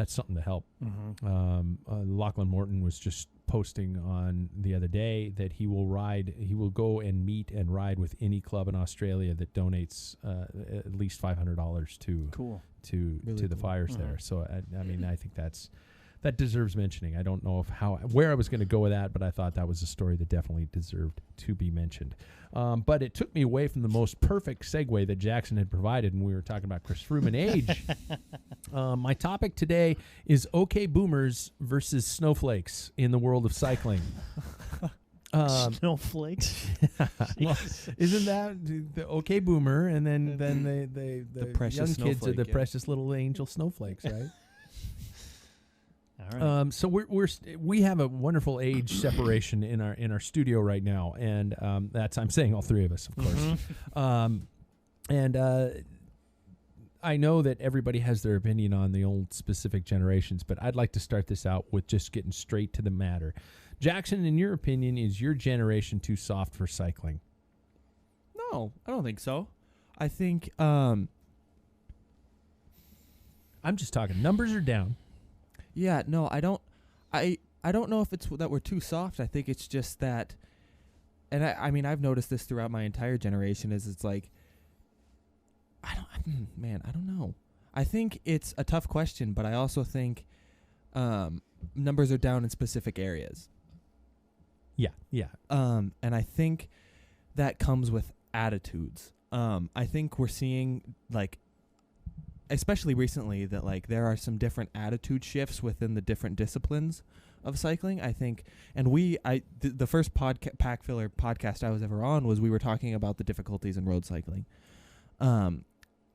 something to help. Mm-hmm. Lachlan Morton was just posting on the other day that he will go and meet and ride with any club in Australia that donates at least $500 to the fires there. So I think that deserves mentioning. I don't know where I was going to go with that, but I thought that was a story that definitely deserved to be mentioned. But it took me away from the most perfect segue that Jackson had provided when we were talking about Chris Froome and age. My topic today is OK Boomers versus snowflakes in the world of cycling. Snowflakes? Well, isn't that the OK Boomer, and then the precious young kids are the snowflake, precious little angel snowflakes, right? All right. So we have a wonderful age separation in our studio right now, and I'm saying all three of us, of course. Mm-hmm. I know that everybody has their opinion on the old specific generations, but I'd like to start this out with just getting straight to the matter. Jackson, in your opinion, is your generation too soft for cycling? No, I don't think so. I think I'm just talking numbers are down. Yeah, no, I don't know if it's that we're too soft. I think it's just that, and I mean, I've noticed this throughout my entire generation, it's like, I don't know. I think it's a tough question, but I also think numbers are down in specific areas. Yeah. And I think that comes with attitudes. I think we're seeing, like, especially recently, that like there are some different attitude shifts within the different disciplines of cycling. I think, and the first Packfiller podcast I was ever on we were talking about the difficulties in road cycling.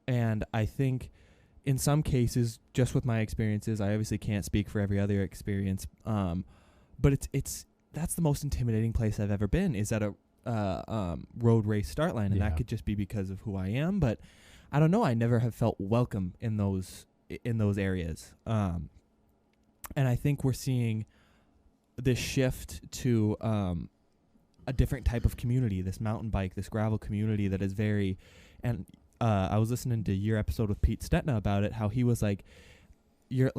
And I think in some cases, just with my experiences, I obviously can't speak for every other experience. But that's the most intimidating place I've ever been, is at a road race start line. And that could just be because of who I am, but I don't know. I never have felt welcome in those in those areas. And I think we're seeing this shift to a different type of community, this mountain bike, this gravel community that is very, and I was listening to your episode with Pete Stetna about it, how he was like, you're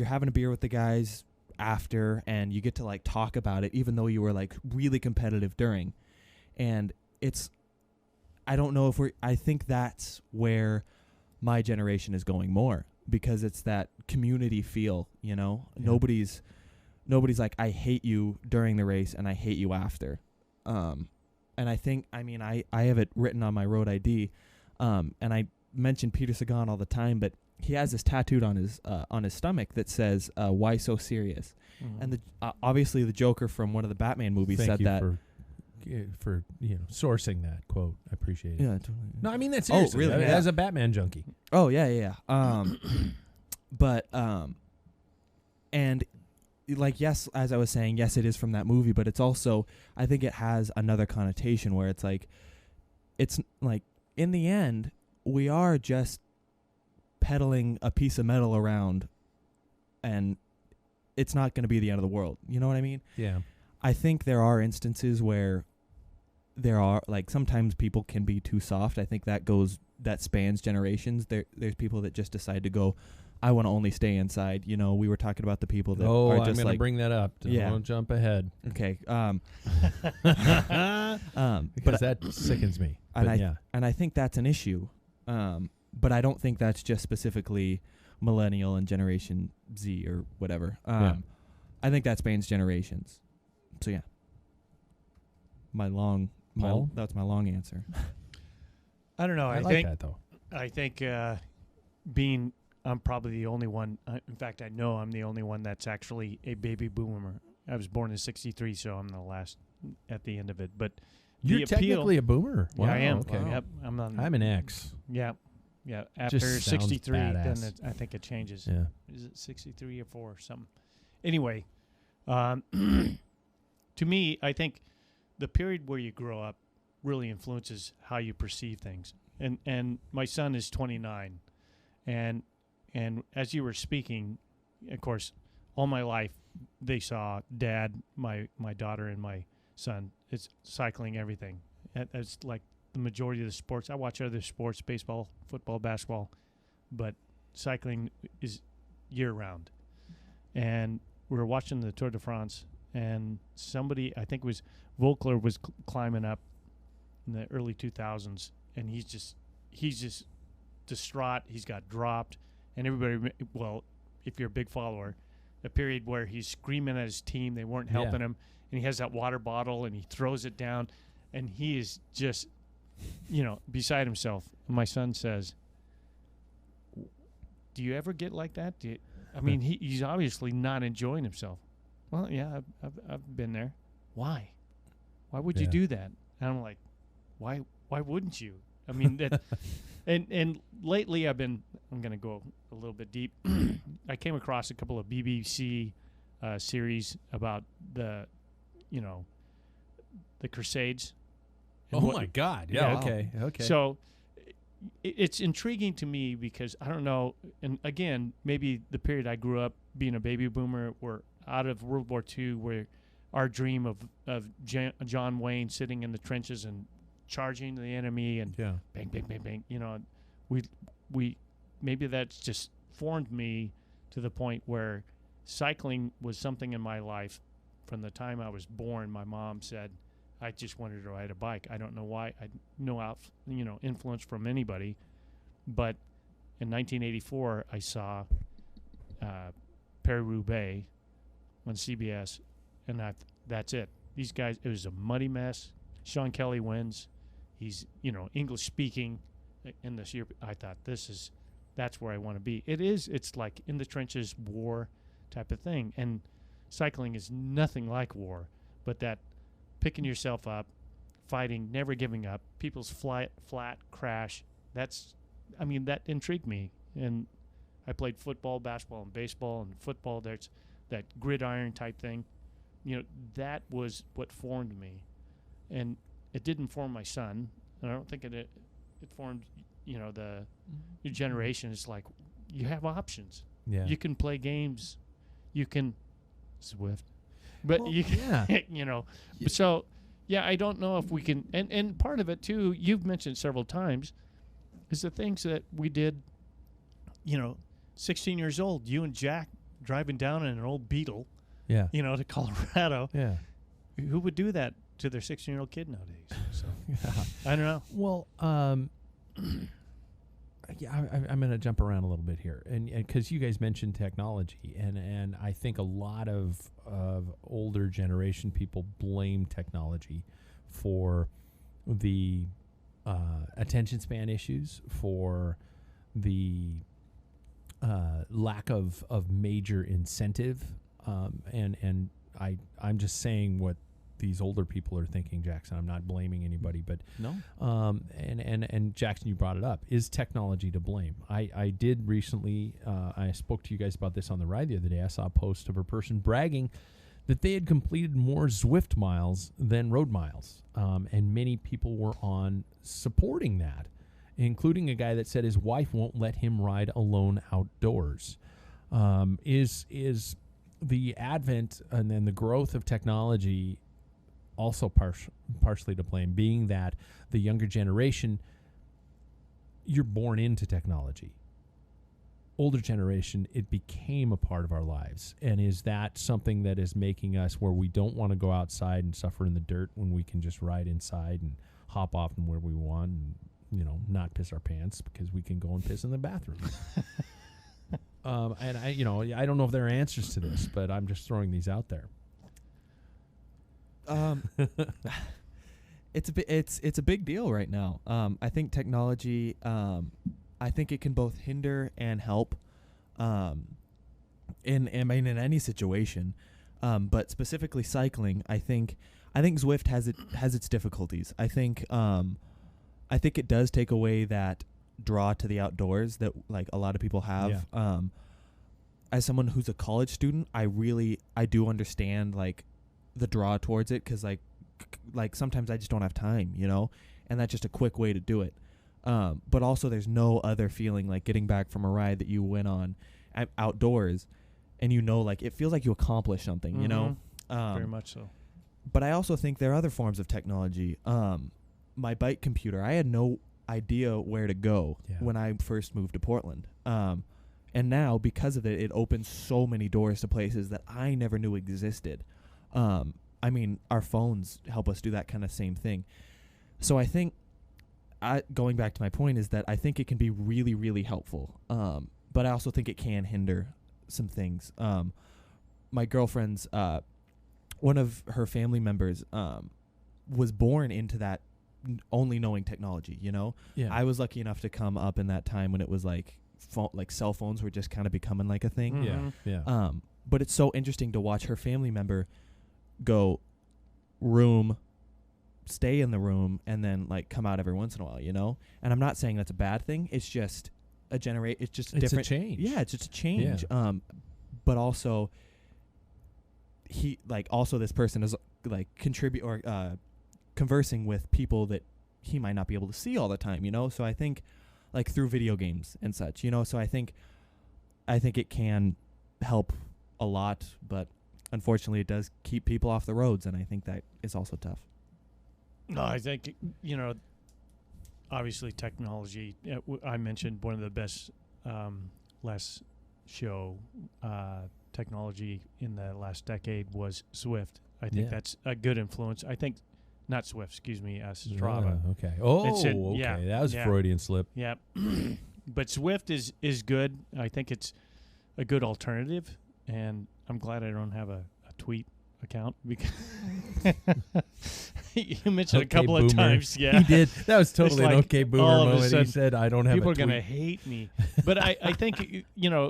having a beer with the guys after, and you get to like talk about it, even though you were like really competitive during. And I don't know if I think that's where my generation is going more, because it's that community feel, you know. Yeah. Nobody's like, I hate you during the race and I hate you after. And I think, I have it written on my road ID, and I mention Peter Sagan all the time, but he has this tattooed on his stomach that says, "Why so serious?" Mm-hmm. And obviously the Joker from one of the Batman movies said that. For sourcing that quote, I appreciate it. Yeah, totally. No, I mean that seriously. Oh, really? As a Batman junkie. Oh yeah. But and like, yes, as I was saying, yes, it is from that movie, but it's also, I think it has another connotation where it's like in the end, we are just pedaling a piece of metal around, and it's not going to be the end of the world. You know what I mean? Yeah. I think there are instances where there are, like, sometimes people can be too soft. I think that spans generations. There's people that just decide to go, I want to only stay inside. You know, we were talking about the people that are just I'm going to bring that up. Don't jump ahead. Okay. Because that sickens me. And I think that's an issue. But I don't think that's just specifically millennial and Generation Z or whatever. I think that spans generations. So yeah. That's my long answer. I don't know. I like that though. I think I'm probably the only one. In fact, I know I'm the only one that's actually a baby boomer. I was born in '63, so I'm the last at the end of it. But you're technically a boomer. Wow, yeah, I am. Okay. Yep, I'm an X. Yeah. After '63, then I think it changes. Yeah. Is it '63 or '4 or something? Anyway, to me, I think the period where you grow up really influences how you perceive things. And my son is 29, and as you were speaking, of course, all my life they saw Dad, my daughter, and my son. It's cycling, everything. It's like the majority of the sports. I watch other sports, baseball, football, basketball, but cycling is year round. And we were watching the Tour de France, and somebody, I think it was Volkler, was climbing up in the early 2000s, and he's just distraught. He's got dropped, and everybody, well, if you're a big follower, a period where he's screaming at his team, they weren't helping him, and he has that water bottle, and he throws it down, and he is just, beside himself. And my son says, do you ever get like that? He's obviously not enjoying himself. Well, yeah, I've been there. Why would you do that? And I'm like, why wouldn't you? I mean, that, and lately I'm going to go a little bit deep. I came across a couple of BBC series about the Crusades. Oh my God! Yeah. Okay. So it's intriguing to me because I don't know, and again, maybe the period I grew up being a baby boomer, were out of World War II, where our dream of John Wayne sitting in the trenches and charging the enemy and bang, bang, bang, bang. We maybe that's just formed me to the point where cycling was something in my life from the time I was born. My mom said, I just wanted to ride a bike. I don't know why. I no influence from anybody, but in 1984 I saw Paris-Roubaix on CBS, and that's it. These guys, it was a muddy mess. Sean Kelly wins. He's English speaking in this year. I thought that's where I want to be. It's like in the trenches, war type of thing, and cycling is nothing like war, but that picking yourself up, fighting, never giving up, people's flat crash, that intrigued me. And I played football, basketball, and baseball. And football, there's that gridiron type thing. That was what formed me. And it didn't form my son. And I don't think it formed, the new generation. It's like, you have options. Yeah. You can play games. You can Zwift. But Well, you can, yeah. you know. Yeah. So, yeah, I don't know if we can. And part of it, too, you've mentioned several times, is the things that we did, 16 years old, you and Jack driving down in an old Beetle, Yeah. to Colorado. Yeah. Who would do that to their 16-year-old kid nowadays? So, Yeah. I don't know. Well, yeah, I'm going to jump around a little bit here, and because you guys mentioned technology, and I think a lot of older generation people blame technology for the attention span issues, for the lack of major incentive, and I'm just saying what these older people are thinking, Jackson. I'm not blaming anybody, but No. and Jackson, you brought it up. Is technology to blame? I did recently. I spoke to you guys about this on the ride the other day. I saw a post of a person bragging that they had completed more Zwift miles than road miles, and many people were on supporting that, including a guy that said his wife won't let him ride alone outdoors. Is the advent and then the growth of technology also partially to blame, being that the younger generation, you're born into technology. Older generation, it became a part of our lives. And is that something that is making us where we don't want to go outside and suffer in the dirt when we can just ride inside and hop off from where we want and, not piss our pants because we can go and piss in the bathroom? And I don't know if there are answers to this, but I'm just throwing these out there. It's a big deal right now. I think technology, I think it can both hinder and help, in any situation. But specifically cycling, I think Zwift has its difficulties. I think it does take away that draw to the outdoors that like a lot of people have. Yeah. As someone who's a college student, I do understand like the draw towards it, because like sometimes I just don't have time, and that's just a quick way to do it. But also there's no other feeling like getting back from a ride that you went on outdoors, and like it feels like you accomplished something, Very much so. But I also think there are other forms of technology. My bike computer, I had no idea where to go when I first moved to Portland. And now because of it opens so many doors to places that I never knew existed. Our phones help us do that kind of same thing. So I think, going back to my point, is that I think it can be really, really helpful. But I also think it can hinder some things. My girlfriend's, one of her family members, was born into that only knowing technology, Yeah. I was lucky enough to come up in that time when it was like cell phones were just kind of becoming like a thing. Mhm. Yeah. But it's so interesting to watch her family member go room, stay in the room, and then like come out every once in a while, And I'm not saying that's a bad thing. It's just it's just It's different a change. Yeah, it's just a change. Yeah. But also this person is like contribute or conversing with people that he might not be able to see all the time, So I think like through video games and such, So I think it can help a lot, but unfortunately it does keep people off the roads, and I think that is also tough. No, I think, obviously technology, I mentioned one of the best last show technology in the last decade was Zwift. I think that's a good influence. I think, not Zwift, excuse me, Strava. Yeah, okay. Oh, okay. Yeah, that was a Freudian slip. Yeah. But Zwift is good. I think it's a good alternative, and I'm glad I don't have a tweet account because you mentioned Okay, a couple boomer. of times. Yeah, He did. That was totally like an okay boomer all of a moment. He sudden said, I don't have people a are tweet. going to hate me. But I think,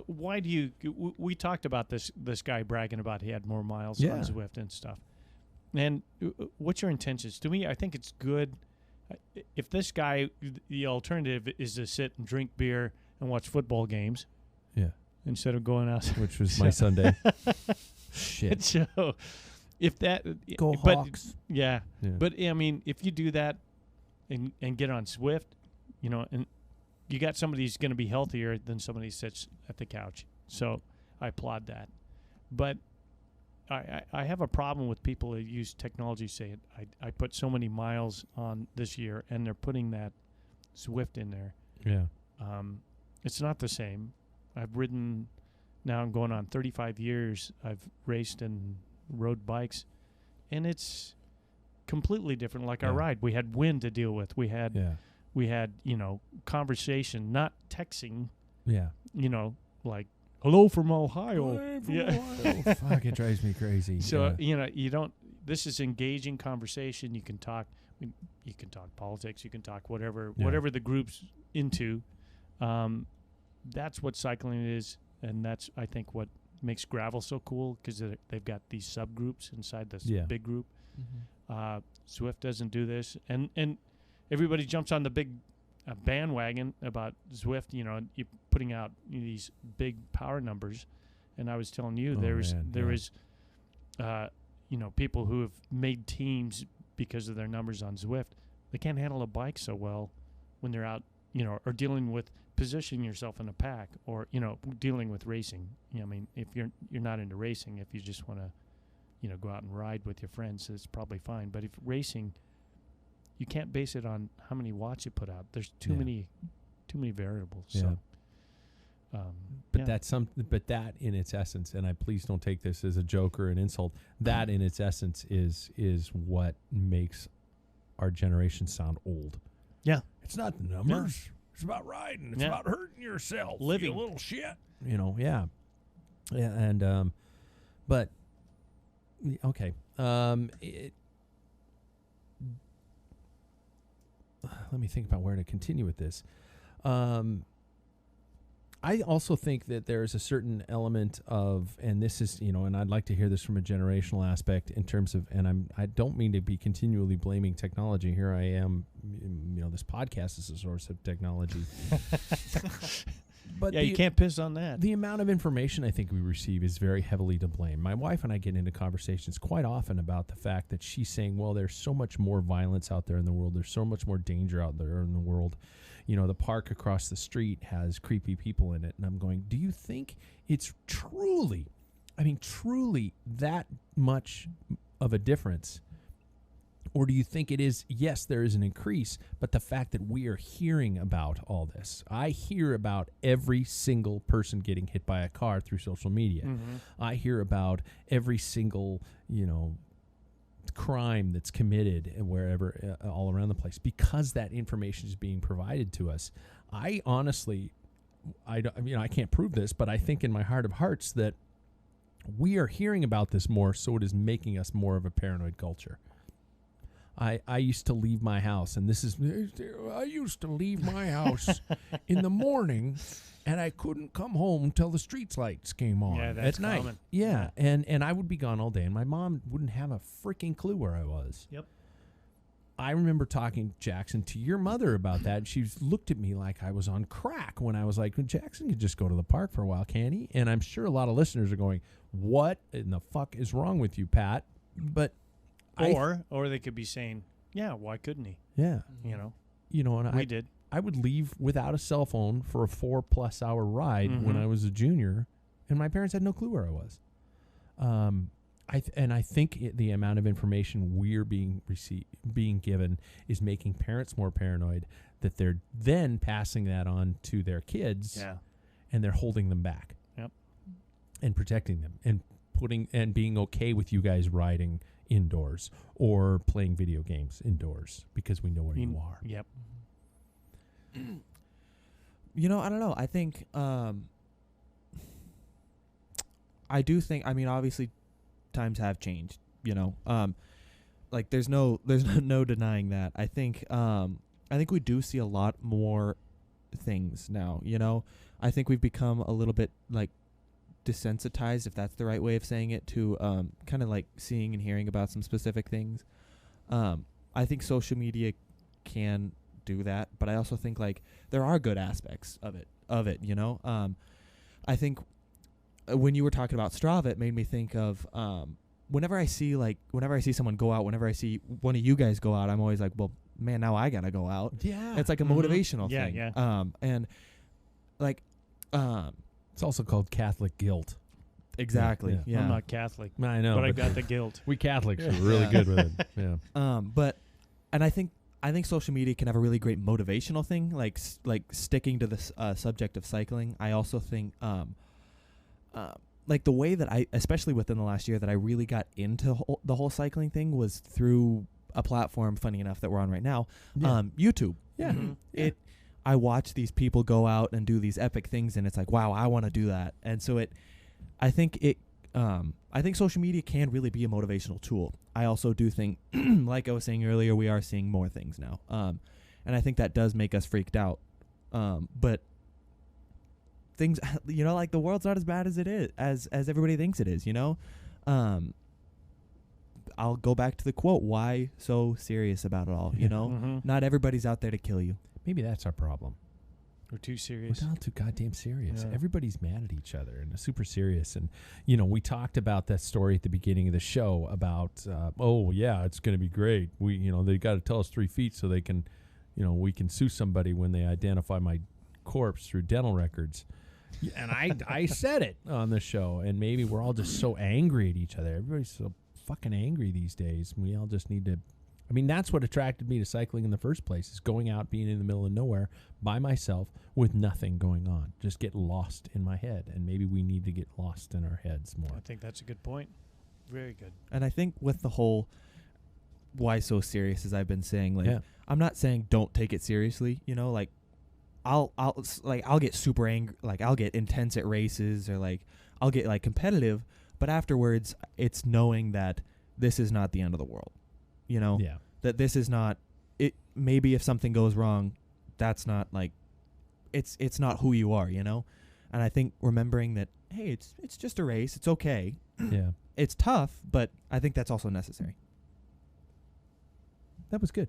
why do you, we talked about this guy bragging about he had more miles on Zwift and stuff. And what's your intentions? To me, I think it's good. If this guy, the alternative is to sit and drink beer and watch football games. Yeah. Instead of going out. Which was my Sunday. Shit. So if that. Go but, Hawks. Yeah. But, if you do that and get on Zwift, and you got somebody who's going to be healthier than somebody who sits at the couch. So I applaud that. But I have a problem with people that use technology, say, I put so many miles on this year, and they're putting that Zwift in there. Yeah. It's not the same. I've ridden, now I'm going on 35 years. I've raced and rode bikes, and it's completely different. Like our ride, we had wind to deal with. We had, conversation, not texting. Yeah. Like, hello from Ohio. Ohio. Fuck, it drives me crazy. So, you don't, this is engaging conversation. You can talk politics. You can talk whatever the group's into. That's what cycling is. And that's, I think, what makes gravel so cool, because they've got these subgroups inside this big group. Mm-hmm. Zwift doesn't do this. And everybody jumps on the big bandwagon about Zwift, you're putting out these big power numbers. And I was telling you, there is people who have made teams because of their numbers on Zwift. They can't handle a bike so well when they're out, or dealing with positioning yourself in a pack, or, dealing with racing. If you're not into racing, if you just want to, go out and ride with your friends, it's probably fine. But if racing, you can't base it on how many watts you put out. There's too many variables. Yeah. So, but but that in its essence, and I please don't take this as a joke or an insult, that in its essence is what makes our generation sound old. Yeah. It's not the numbers. Yeah. It's about riding. It's about hurting yourself. Living. You little shit. Yeah. Yeah, and but okay. Let me think about where to continue with this. I also think that there's a certain element of, and this is, and I'd like to hear this from a generational aspect in terms of, and I don't mean to be continually blaming technology. Here I am, this podcast is a source of technology. But you can't piss on that. The amount of information I think we receive is very heavily to blame. My wife and I get into conversations quite often about the fact that she's saying, well, there's so much more violence out there in the world. There's so much more danger out there in the world. The park across the street has creepy people in it. And I'm going, do you think it's truly that much of a difference? Or do you think it is, yes, there is an increase, but the fact that we are hearing about all this? I hear about every single person getting hit by a car through social media. Mm-hmm. I hear about every single, crime that's committed wherever, all around the place, because that information is being provided to us. I honestly, I can't prove this, but I think in my heart of hearts that we are hearing about this more, so it is making us more of a paranoid culture. I used to leave my house, and I used to leave my house in the morning, and I couldn't come home till the street lights came on at night. Common. Yeah, and I would be gone all day, and my mom wouldn't have a freaking clue where I was. Yep. I remember talking, Jackson, to your mother about that, and she looked at me like I was on crack when I was like, well, Jackson could just go to the park for a while, can't he? And I'm sure a lot of listeners are going, what in the fuck is wrong with you, Pat? But... Or they could be saying, yeah, why couldn't he? Yeah. And we did. I would leave without a cell phone for a 4+ hour ride when I was a junior, and my parents had no clue where I was. I think the amount of information we're being given is making parents more paranoid, that they're then passing that on to their kids, and they're holding them back. Yep. And protecting them and being okay with you guys riding indoors or playing video games indoors because we know where you are. Yep. I don't know. I think I do think, obviously times have changed, like there's no denying that. I think we do see a lot more things now, I think we've become a little bit like desensitized, if that's the right way of saying it, to kind of like seeing and hearing about some specific things. I think social media can do that, but I also think like there are good aspects of it. I think when you were talking about Strava, it made me think of whenever I see someone go out, whenever I see one of you guys go out, I'm always like, well, man, now I gotta go out. Yeah. It's like a Mhm. motivational Yeah, thing. yeah. And like, It's also called Catholic guilt. exactly. Yeah. Yeah. I'm not Catholic, I know, but I got the guilt. we Catholics are really good with it. Yeah. And I think social media can have a really great motivational thing, like sticking to this subject of cycling. I also think like the way that I, especially within the last year, that I really got into the whole cycling thing was through a platform, funny enough, that we're on right now, YouTube. Yeah. Mhm. I watch these people go out and do these epic things, and it's like, wow, I want to do that. And so I think social media can really be a motivational tool. I also do think, like I was saying earlier, we are seeing more things now. And I think that does make us freaked out. But things, like the world's not as bad as it is, as everybody thinks it is, I'll go back to the quote, why so serious about it all, Mhm. Not everybody's out there to kill you. Maybe that's our problem. We're too serious. We're all too goddamn serious. Yeah. Everybody's mad at each other and super serious. And, we talked about that story at the beginning of the show about, it's going to be great. They got to tell us 3 feet so they can, we can sue somebody when they identify my corpse through dental records. And I said it on the show, and maybe we're all just so angry at each other. Everybody's so fucking angry these days. We all just need to. I mean, that's what attracted me to cycling in the first place, is going out, being in the middle of nowhere by myself with nothing going on. Just get lost in my head. And maybe we need to get lost in our heads more. I think that's a good point. Very good. And I think with the whole why so serious, as I've been saying, like, Yeah. I'm not saying don't take it seriously, like I'll get super angry, like I'll get intense at races, or like I'll get like competitive, but afterwards it's knowing that this is not the end of the world. Yeah. That this is not it. Maybe if something goes wrong, that's not like it's not who you are, And I think remembering that, hey, it's just a race. It's okay. Yeah. It's tough, but I think that's also necessary. That was good.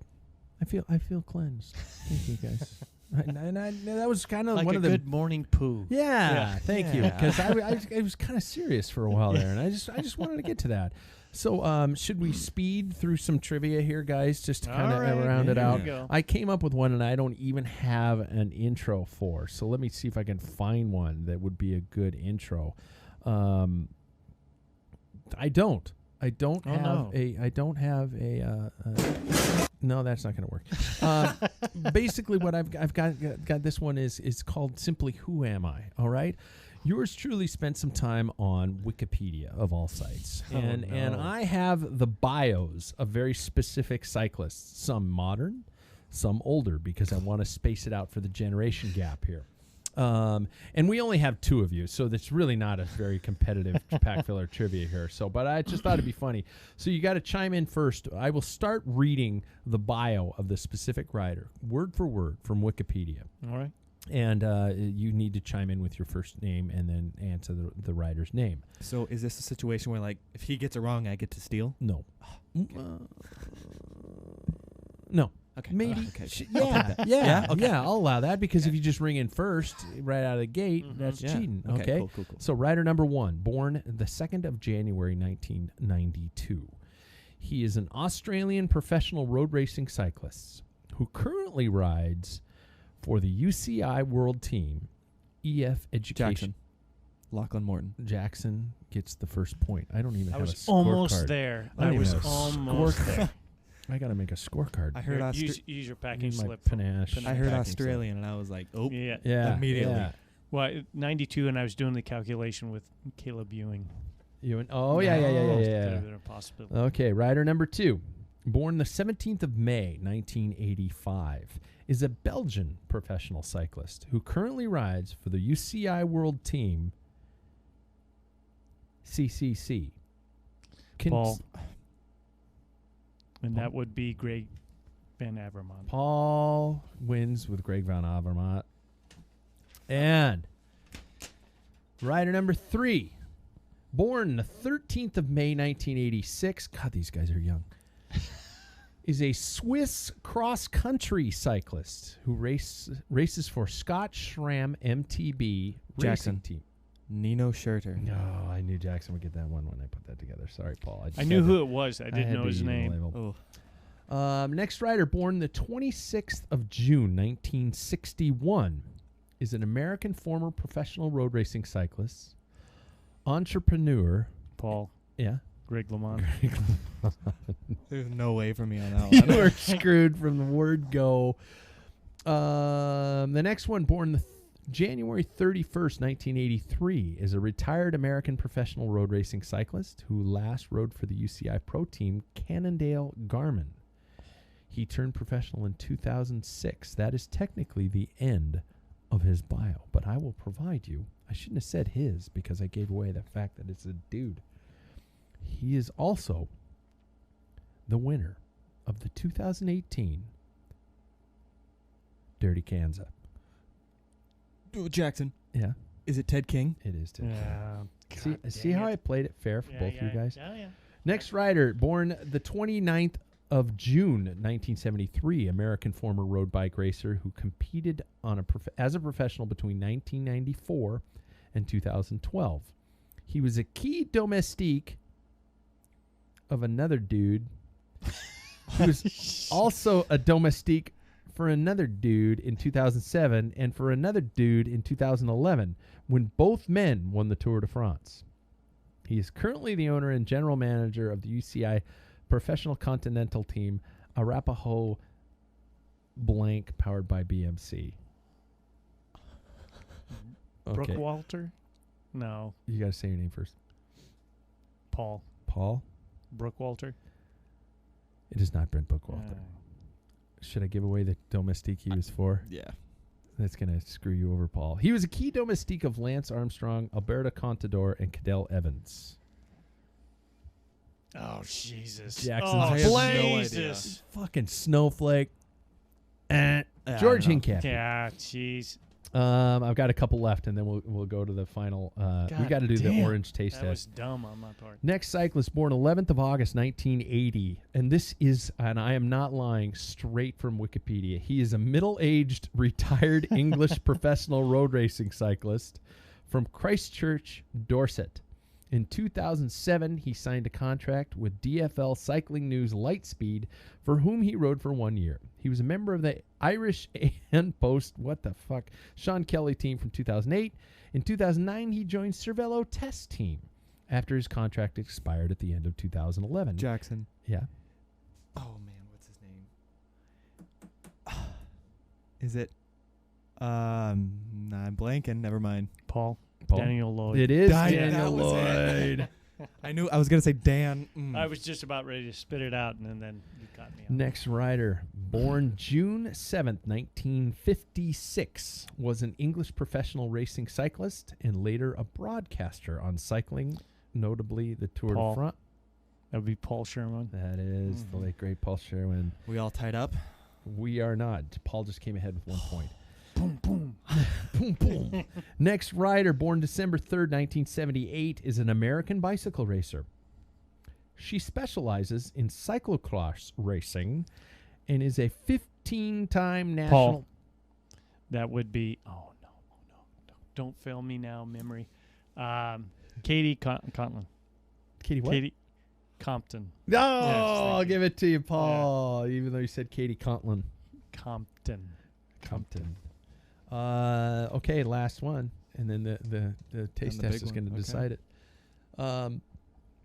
I feel cleansed. Thank you, guys. and that was kind of Like one a of the good morning poo. Yeah, thank you. Yeah. Because I was kind of serious for a while there, and I just wanted to get to that. So, should we speed through some trivia here, guys, just to kind of All right, round it here out? we go. I came up with one, and I don't even have an intro for. So let me see if I can find one that would be a good intro. I don't have a. No, that's not going to work. Basically, what I've got this one is called simply "Who Am I?" All right. Yours truly spent some time on Wikipedia, of all sites, and I have the bios of very specific cyclists, some modern, some older, because I want to space it out for the generation gap here. And we only have 2 of you, so that's really not a very competitive Packfiller trivia here. So, but I just thought it'd be funny. So you got to chime in first. I will start reading the bio of the specific rider, word for word, from Wikipedia. All right. And you need to chime in with your first name and then answer the rider's name. So is this a situation where, like, if he gets it wrong, I get to steal? No. No. Okay. Maybe. Okay. Yeah. Okay. I'll allow that, because if you just ring in first right out of the gate, that's Yeah. cheating. Okay, Okay. cool. So rider number 1, born the 2nd of January 1992. He is an Australian professional road racing cyclist who currently rides for the UCI World Team, EF Education. Jackson. Lachlan Morton. Jackson gets the first point. I don't even I have a was scorecard. almost there. I don't I even was have a almost scorecard. there. I got to make a scorecard. I heard Use your packing Use my slip. panache. I heard packing Australian, and I was like, oh. Yeah. Yeah. Immediately. Yeah. Well, 92, and I was doing the calculation with Caleb Ewing. Yeah. Could have been a possibility. Okay, rider number 2, born the 17th of May, 1985, is a Belgian professional cyclist who currently rides for the UCI World Team, CCC. Paul. And that would be Greg Van Avermaet. Paul wins with Greg Van Avermaet. And rider number 3, born the 13th of May, 1986. God, these guys are young. Is a Swiss cross-country cyclist who races for Scott Schramm MTB Jackson. racing team. Nino Schurter. No, I knew Jackson would get that one when I put that together. Sorry, Paul. I knew who it was. I didn't know his name. Oh. Next rider, born the 26th of June, 1961, is an American former professional road racing cyclist, entrepreneur. Paul. Yeah. Greg LeMond. There's no way for me on that You one. were screwed from the word go. The next one, born January 31st, 1983, is a retired American professional road racing cyclist who last rode for the UCI Pro Team Cannondale Garmin. He turned professional in 2006. That is technically the end of his bio, but I will provide you. I shouldn't have said his because I gave away the fact that it's a dude. He is also the winner of the 2018 Dirty Kanza. Jackson. Yeah, Is it Ted King? it is Ted. Yeah. See how I played it fair for both of you guys? Yeah. Next rider, born the 29th of June, 1973, American former road bike racer who competed on as a professional between 1994 and 2012. He was a key domestique of another dude who was also a domestique for another dude in 2007 and for another dude in 2011 when both men won the Tour de France. He is currently the owner and general manager of the UCI Professional Continental Team, Arapahoe blank powered by BMC. Brooke Walter? No. You got to say your name first. Paul. Paul? Brooke Walter? It has not been Brooke Walter. Should I give away the domestique he was for? Yeah. That's going to screw you over, Paul. He was a key domestique of Lance Armstrong, Alberto Contador, and Cadell Evans. Oh, Jesus. Jackson's Oh, I have no blazes. Fucking snowflake. I George don't know. Hincapie. Yeah, jeez. I've got a couple left, and then we'll go to the final. We got to do the orange taste That was test. dumb on my part. Next cyclist, born 11th of August, 1980. And this is, and I am not lying, straight from Wikipedia. He is a middle-aged, retired English professional road racing cyclist from Christchurch, Dorset. In 2007, he signed a contract with DFL Cycling News Lightspeed, for whom he rode for 1 year. He was a member of the Irish and Post, Sean Kelly team from 2008. In 2009, he joined Cervelo Test Team after his contract expired at the end of 2011. Jackson. Yeah. Oh, man. What's his name? Is it? Nah, I'm blanking. Never mind. Paul. Paul. Daniel Lloyd. It is Daniel Daniel Lloyd. Lloyd. I knew I was going to say Dan. I was just about ready to spit it out, and then you got me. Next rider, born June 7th, 1956, was an English professional racing cyclist and later a broadcaster on cycling, notably the Tour Paul. de France. That would be Paul Sherman. That is the late, great Paul Sherwin. We all tied up? We are not. Paul just came ahead with 1 point. Boom, boom. Boom, boom. Next rider, born December 3rd, 1978, is an American bicycle racer. She specializes in cyclocross racing and is a 15-time national... Paul. That would be... Oh, no. Don't fail me now, memory. Katie Contlin. Katie what? Katie Compton. No, Yes, I'll thank you. give it to you, Paul, even though you said Katie Contlin. Compton. Okay, last one, and then the taste the test big is going to one. Okay. decide it.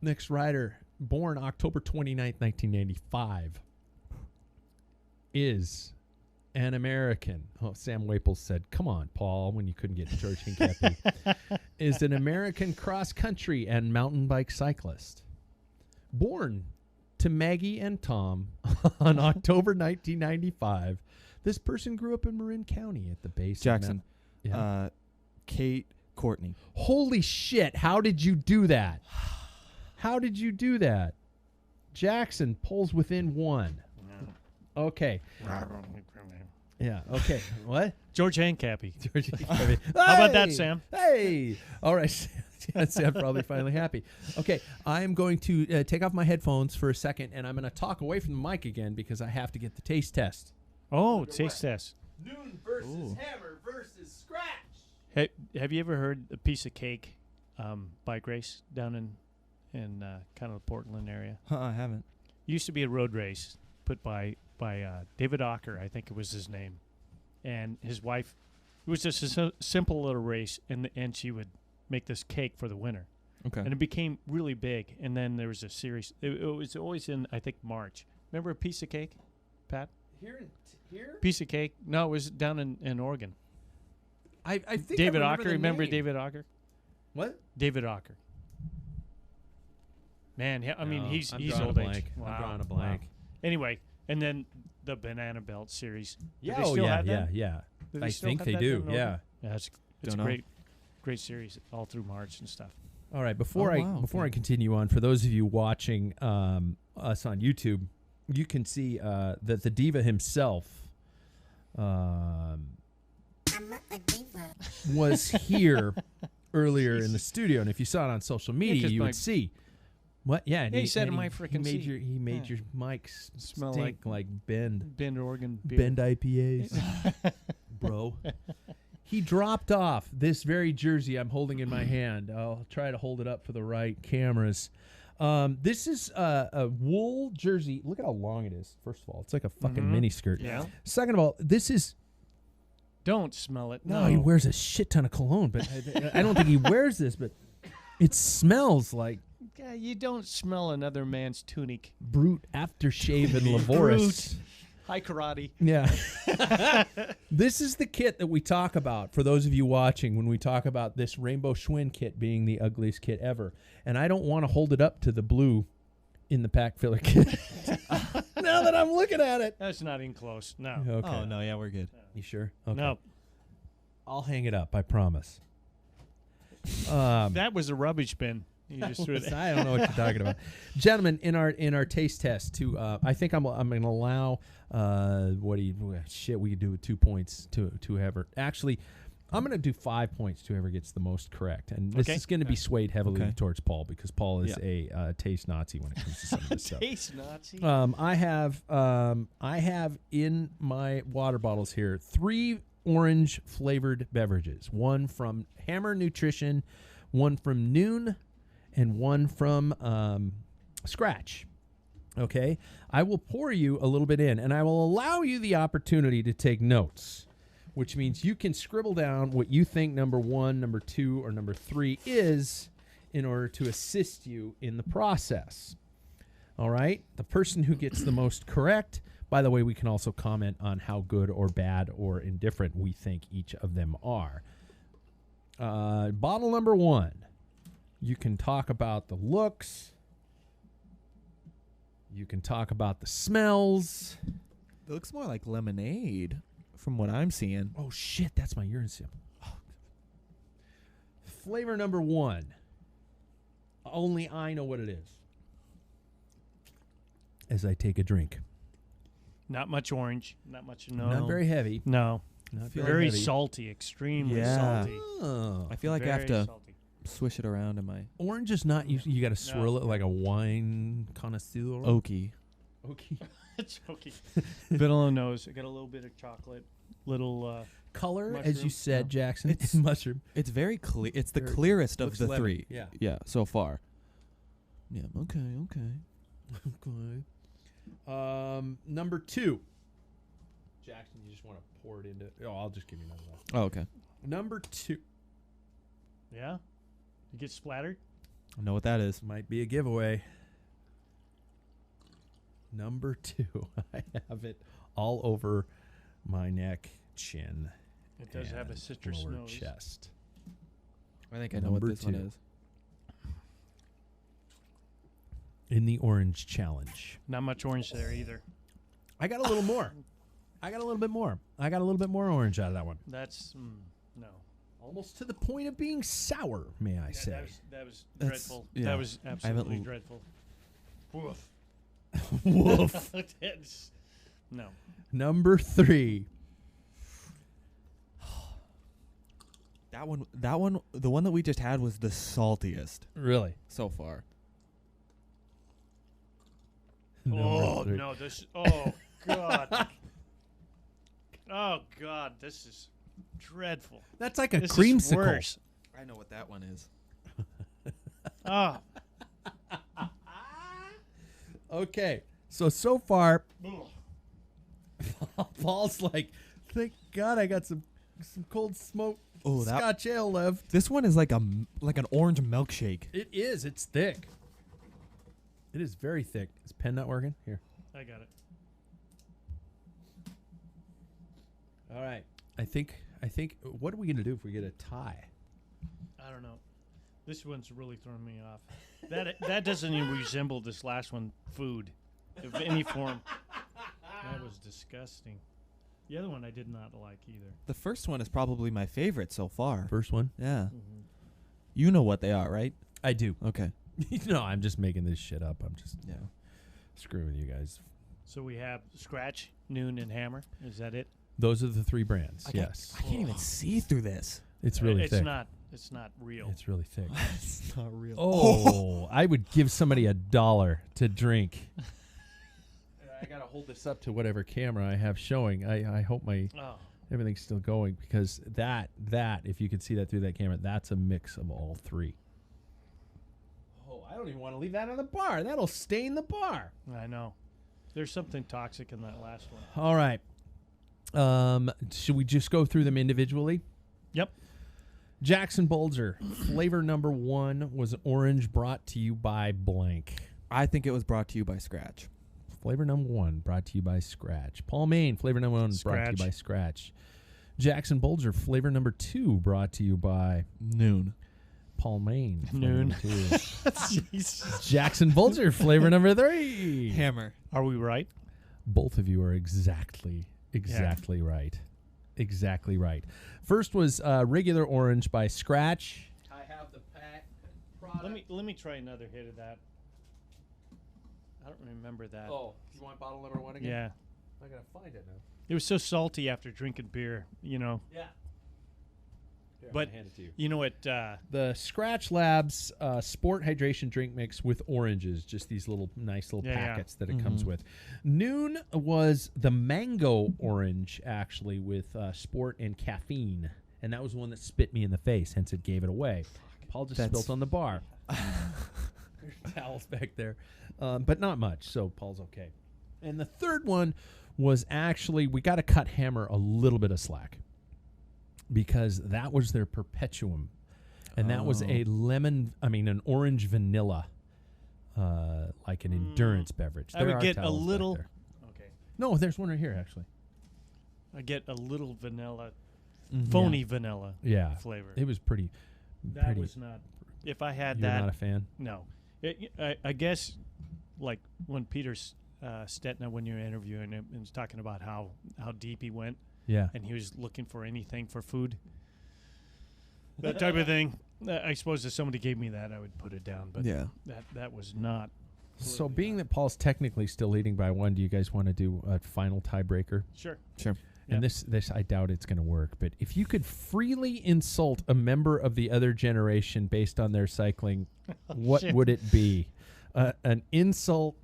Next rider, born October 29th, 1995, is an American. Oh, Sam Waples said, "Come on, Paul," when you couldn't get George Hincapie. Is an American cross-country and mountain bike cyclist. Born to Maggie and Tom on October 1995. This person grew up in Marin County at the base. Jackson. Yeah. Kate Courtney. Holy shit. How did you do that? How did you do that? Jackson pulls within 1. Okay. Yeah. Okay. What? George Hincapie. George Hincapie. How about that, Hey! Sam? Hey. All right. Sam probably finally happy. Okay. I am going to take off my headphones for a second, and I'm going to talk away from the mic again because I have to get the taste test. Oh, taste test. Noon versus Ooh. hammer versus scratch. Hey, have you ever heard a piece of cake bike race down in kind of the Portland area? I haven't. Used to be a road race. put by David Ocker, I think it was his name, and his wife. It was just a simple little race, and she would make this cake for the winner. Okay. And it became really big. And then there was a series. It was always in, I think, March. Remember a piece of cake, Pat? Here? Piece of cake? No, it was down in Oregon. I think David I Ocker. Remember David Ocker? What? David Ocker. Man, I mean, No, he's I'm drawing old a age. blank. Wow. I'm drawing a blank. Wow. Anyway, and then the Banana Belt series. Do Yeah, they still have that? yeah. Do they I still think have they that do. down in Oregon? Yeah. Yeah, it's Don't a know. great series all through March and stuff. All right. Before okay. I continue on, for those of you watching us on YouTube, you can see that the diva himself was here earlier in the studio, and if you saw it on social media, 'cause you my- would see. What? Yeah, and he sat in my he frickin' made seat. He made Yeah. your mics Smell stink like Bend Oregon beer. Bend IPAs, bro. He dropped off this very jersey I'm holding in my hand. I'll try to hold it up for the right cameras. This is a wool jersey. Look at how long it is. First of all, it's like a fucking mini skirt. Yeah. Second of all, this is Don't smell it. no. He wears a shit ton of cologne, but I don't think he wears this. But it smells like Yeah, you don't smell another man's tunic. brute aftershave and laborious. High karate. Yeah. This is the kit that we talk about for those of you watching when we talk about this Rainbow Schwinn kit being the ugliest kit ever. And I don't want to hold it up to the blue in the Packfiller kit. Now that I'm looking at it. That's not even close. No. Okay. Oh, no, yeah, we're good. You sure? Okay. No. I'll hang it up, I promise. That was a rubbish bin. You just threw it. I don't know what you're talking about, gentlemen. In our taste test, to I think I'm going to allow. We could do with 2 points to whoever. Actually, I'm going to do 5 points to whoever gets the most correct, and this is going to be swayed heavily towards Paul because Paul is a taste Nazi when it comes to some of this stuff. Taste Nazi. I have in my water bottles here 3 orange flavored beverages. One from Hammer Nutrition, one from Noon, and one from Scratch. Okay? I will pour you a little bit in, and I will allow you the opportunity to take notes, which means you can scribble down what you think number 1, number 2, or number 3 is in order to assist you in the process. All right? The person who gets the most correct, by the way, we can also comment on how good or bad or indifferent we think each of them are. Bottle number 1. You can talk about the looks. You can talk about the smells. It looks more like lemonade from what I'm seeing. Oh, shit. That's my urine sample. Flavor number 1. Only I know what it is. As I take a drink. Not much orange. Not much. No. Not very heavy. No. Not Very heavy. salty. Extremely Yeah. salty. Oh. I feel like I have Very to salty. swish it around in my Orange is not. You got to swirl it like a wine connoisseur. oaky. Okay. It's okay. Bit on the nose. I got a little bit of chocolate. Little. Color, as you Mushroom? said, No. Jackson. It's- mushroom. It's very clear. It's the Very- clearest of looks the lemon. 3. Yeah. Yeah, so far. Yeah, okay. Okay. Number 2. Jackson, you just want to pour it into. Oh, I'll just give you another one. Oh, okay. Number 2 Yeah. You get splattered. I know what that is. might be a giveaway. Number 2, I have it all over my neck, chin. It does have a and citrus lower nose. chest. I think I know what Number this one 2. is. In the orange challenge. Not much orange there either. I got a little more. I got a little bit more. I got a little bit more orange out of that one. That's no. Almost to the point of being sour, may I say. That was That's- dreadful. yeah. That was absolutely l- dreadful. Woof. Woof. That's- no. Number 3. That one, the one that we just had was the saltiest Really? so far. Oh Number 3. no! This. Oh God. Oh God! This is dreadful. That's like a This is creamsicle. worse. I know what that one is. Oh, Okay. So far, Paul's like, thank God I got some cold smoke Scotch ale left. This one is like an orange milkshake. It is. It's thick. It is very thick. Is pen not working? Here. I got it. All right. I think. What are we gonna do if we get a tie? I don't know. This one's really throwing me off. That doesn't even resemble this last one. Food, of any form. That was disgusting. The other one I did not like either. The first one is probably my favorite so far. First one. Yeah. You know what they are, right? I do. Okay. No, I'm just making this shit up. I'm just screwing with you guys. So we have Scratch, Noon, and Hammer. Is that it? Those are the 3 brands. Yes. I can't even see through this. It's really thick. It's not real. It's really thick. It's not real. Oh, I would give somebody $1 to drink. I gotta hold this up to whatever camera I have showing. I hope everything's still going, because that if you can see that through that camera, that's a mix of all 3. Oh, I don't even want to leave that on the bar. That'll stain the bar. I know. There's something toxic in that last one. All right. Should we just go through them individually? Yep. Jackson Bulger, flavor number 1 was orange, brought to you by blank. I think it was brought to you by Scratch. Flavor number 1 brought to you by Scratch. Paul Maine, flavor number 1 brought to you by Scratch. Jackson Bulger, flavor number 2 brought to you by Noon. Paul Maine. Noon. Jackson Bulger, flavor number 3. Hammer. Are we right? Both of you are exactly right. Exactly right. First was regular orange by Scratch. I have the pack product. Let me try another hit of that. I don't remember that. Oh, you want bottle number 1 again? Yeah. I gotta find it now. It was so salty after drinking beer, you know. Yeah. Here, But hand it to you. You know what? The Scratch Labs Sport Hydration Drink Mix with oranges, just these nice little packets that it comes with. Noon was the mango orange, actually, with Sport and caffeine. And that was the one that spit me in the face, hence it gave it away. Paul just spilt on the bar. There's towels back there. But not much, so Paul's okay. And the third one was actually, we got to cut Hammer a little bit of slack, because that was their Perpetuum, and that was an orange vanilla, like an endurance beverage. I would get a little. Okay. No, there's one right here, actually. I get a little vanilla, phony vanilla flavor. It was pretty. That was not. If I had You're that. not a fan? No. I guess, like when Peter Stetna, when you were interviewing him, and was talking about how deep he went. Yeah. And he was looking for anything for food. That type of thing. I suppose if somebody gave me that, I would put it down. But that was not. So being that Paul's technically still leading by 1, do you guys want to do a final tiebreaker? Sure. And this I doubt it's going to work. But if you could freely insult a member of the other generation based on their cycling, what would it be? An insult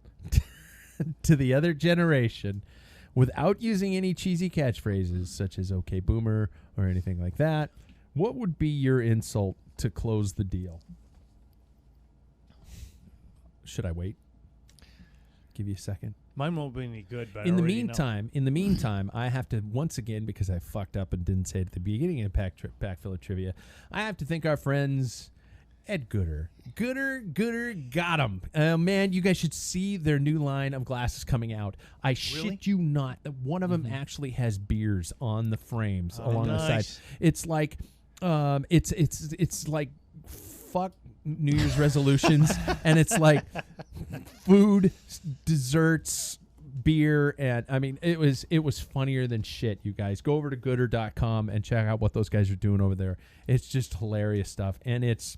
to the other generation, without using any cheesy catchphrases such as "Okay, Boomer" or anything like that. What would be your insult to close the deal? Should I wait? Give you a second. Mine won't be any good, but in the meantime, I have to, once again, because I fucked up and didn't say it at the beginning of Packfiller Trivia, I have to thank our friends Ed Gooder. Gooder got him. Man, you guys should see their new line of glasses coming out. I shit you not. One of them actually has beers on the frames along the side. It's like, it's like, fuck New Year's resolutions, and it's like food, desserts, beer, and I mean it was funnier than shit. You guys go over to gooder.com and check out what those guys are doing over there. It's just hilarious stuff, and it's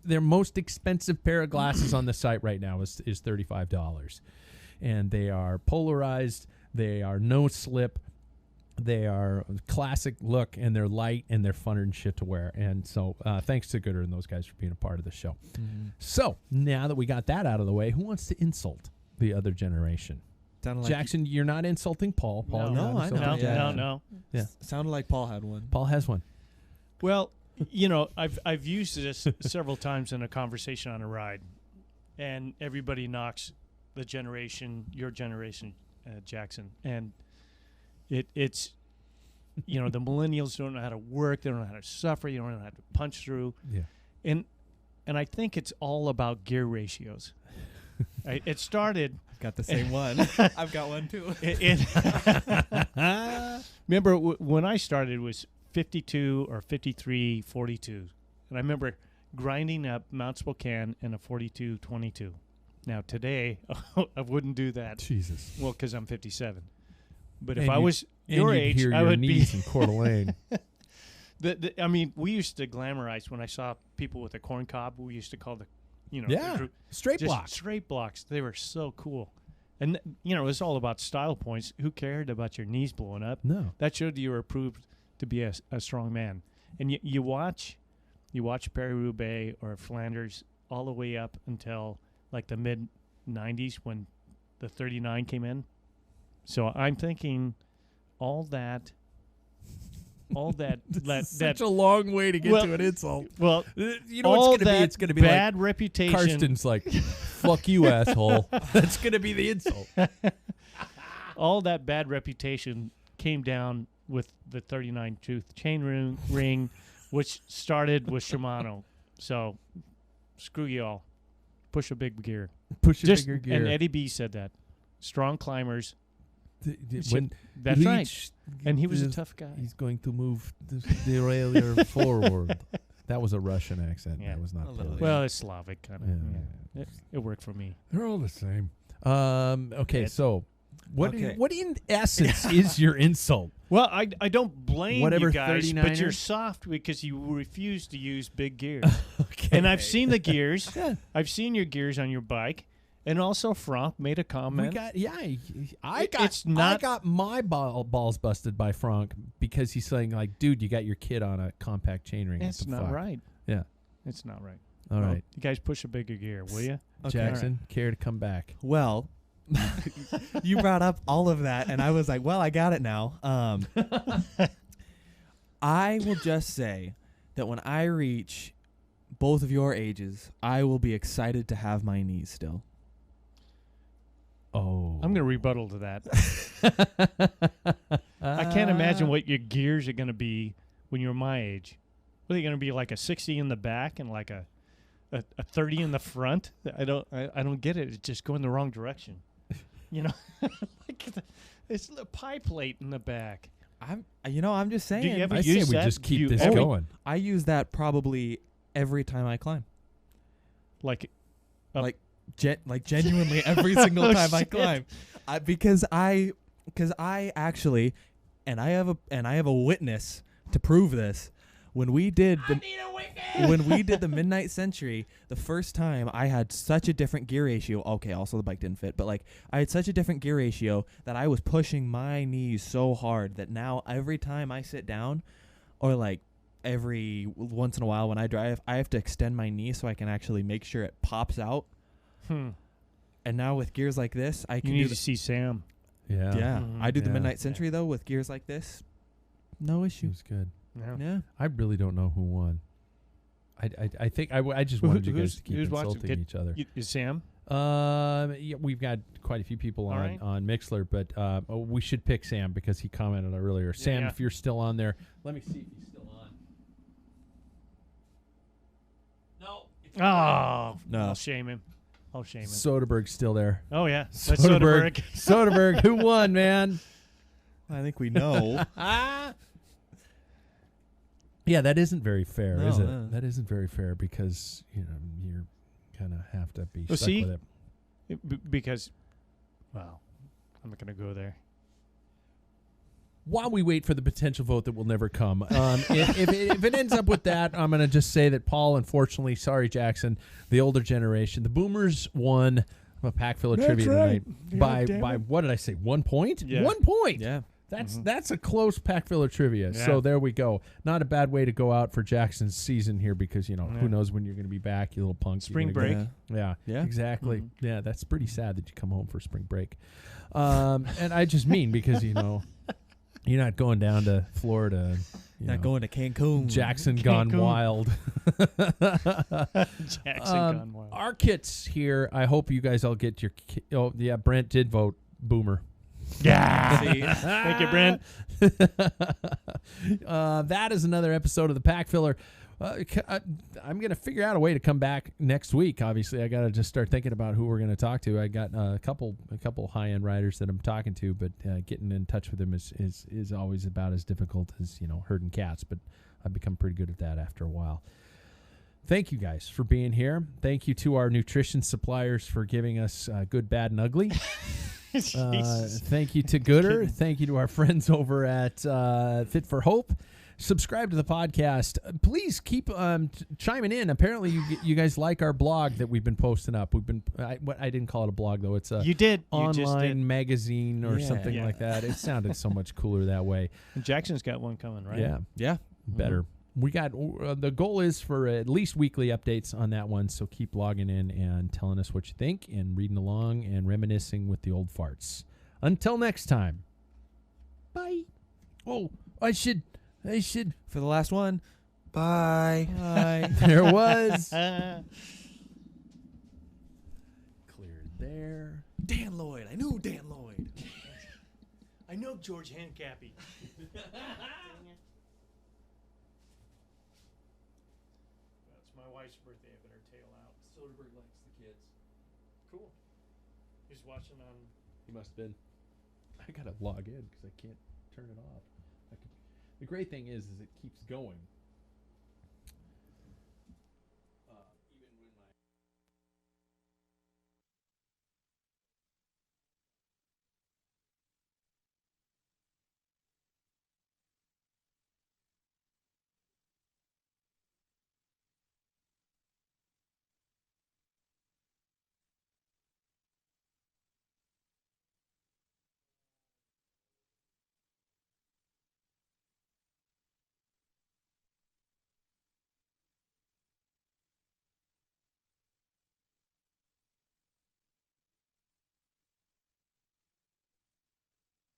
their most expensive pair of glasses on the site right now is $35, and they are polarized. They are no slip. They are classic look, and they're light, and they're funner than shit to wear. And so thanks to Gooder and those guys for being a part of the show. So now that we got that out of the way, who wants to insult the other generation? Like Jackson, you're not insulting Paul. Paul, no, I know. No. Yeah. Sounded like Paul had one. Paul has one. Well, you know, I've used this several times in a conversation on a ride, and everybody knocks the generation, your generation, Jackson, and it's the millennials don't know how to work, they don't know how to suffer, you don't know how to punch through, and I think it's all about gear ratios. It started. I've got the same one. I've got one too. Remember when I started, it was 52 or 53 42, and I remember grinding up Mount Spokane in a 42-22. Now today, I wouldn't do that. Jesus. Well, because I'm 57. But And if I was your age, hear I your would knees be. in Coeur d'Alene. I mean, we used to glamorize when I saw people with a corn cob. We used to call the Straight just block. straight blocks. They were so cool, and it was all about style points. Who cared about your knees blowing up? No. That showed you were proved to be a strong man. And you watch Paris-Roubaix or Flanders all the way up until like the mid 90s when the 39 came in. So I'm thinking all that Such a long way to get to an insult. Well, you know what's going to be? It's going to be bad like reputation. Karsten's like, fuck you, asshole. That's going to be the insult. All that bad reputation came down with the 39 tooth chain ring, which started with Shimano. So screw y'all. Push a big gear. Push a bigger gear. And Eddie B said that. Strong climbers. When That's Leach right. And he was a is- tough guy. He's going to move the derailleur forward. That was a Russian accent. Yeah. That was not A little Polish. bit. Well, it's Slavic kind of. Yeah. It worked for me. They're all the same. Okay, so what Okay. what in essence is your insult? Well, I don't blame Whatever you guys, but you're 39er? soft because you refuse to use big gears. Okay. And I've seen the gears. Yeah. I've seen your gears on your bike. And also Franck made a comment. I got my balls busted by Franck because he's saying like, dude, you got your kid on a compact chainring. It's not right. Yeah. It's not right. All right. You guys push a bigger gear, will you? Okay. Jackson, care to come back? Well, you brought up all of that, and I was like, well, I got it now. I will just say that when I reach both of your ages, I will be excited to have my knees still. Oh. I'm going to rebuttal to that. I can't imagine what your gears are going to be when you're my age. What are they going to be, like a 60 in the back and like a 30 in the front? I don't get it. It's just going the wrong direction. Like it's the pie plate in the back. I'm just saying. Do you ever I use say we that? just Do you keep this ever- going. I use that probably every time I climb. Like Genuinely every single Oh, time I shit. climb, because I actually, and I have a witness to prove this. When we did the Midnight Century, the first time I had such a different gear ratio. Okay, also the bike didn't fit, but like I had such a different gear ratio that I was pushing my knees so hard that now every time I sit down, or like every once in a while when I drive, I have to extend my knee so I can actually make sure it pops out. And now with gears like this, I can You need do to see Sam. Yeah. yeah. Mhm. I do the Yeah. Midnight Century though with gears like this, no She issue. was good. Yeah. Yeah. I really don't know who won. I think I just wanted you guys to keep who's watching? insulting each other. Is Sam? Yeah, we've got quite a few people All on right. on Mixler, but we should pick Sam because he commented earlier. Sam, yeah. if you're still on there, let me see if he's still on. No. Oh, No. I'll shame him. Soderbergh's still there. Oh yeah, that's Soderbergh. Soderbergh, who won, man? I think we know. Yeah, that isn't very fair, is No, it? That isn't very fair because you're kind of have to be Well, stuck see? with it. Because, well, I'm not going to go there. While we wait for the potential vote that will never come, if it ends up with that, I'm going to just say that Paul, unfortunately, sorry, Jackson, the older generation, the boomers won a Packfiller That's trivia right. tonight God damn by it. what did I say? 1 point? Yeah. 1 point. Yeah. That's a close Packfiller trivia. Yeah. So there we go. Not a bad way to go out for Jackson's season here because Yeah. who knows when you're going to be back, you little punk. You're Spring gonna go- break. Yeah, Yeah. exactly. Mhm. Yeah, that's pretty sad that you come home for spring break. And I just mean because You're not going down to Florida. Not going to Cancun. Jackson gone wild. Jackson gone wild. Our kits here. I hope you guys all get your. Oh yeah, Brent did vote Boomer. Yeah. Thank you, Brent. That is another episode of the Packfiller. I'm going to figure out a way to come back next week. Obviously, I got to just start thinking about who we're going to talk to. I got a couple high-end riders that I'm talking to, but getting in touch with them is always about as difficult as herding cats. But I've become pretty good at that after a while. Thank you guys for being here. Thank you to our nutrition suppliers for giving us good, bad, and ugly. Thank you to Gooder. Thank you to our friends over at Fit for Hope. Subscribe to the podcast. Please keep chiming in. Apparently, you guys like our blog that we've been posting up. I didn't call it a blog though. It's a online magazine or something like that. It sounded so much cooler that way. And Jackson's got one coming, right? Yeah. Better. We got the goal is for at least weekly updates on that one. So keep logging in and telling us what you think and reading along and reminiscing with the old farts. Until next time. Bye. Oh, I should. For the last one, bye. There was. Cleared there. Dan Lloyd. I knew Dan Lloyd. I know George Hancappy. That's my wife's birthday. I better tail out. Soderbergh likes the kids. Cool. He's watching on. He must have been. I got to log in because I can't turn it off. The great thing is it keeps going.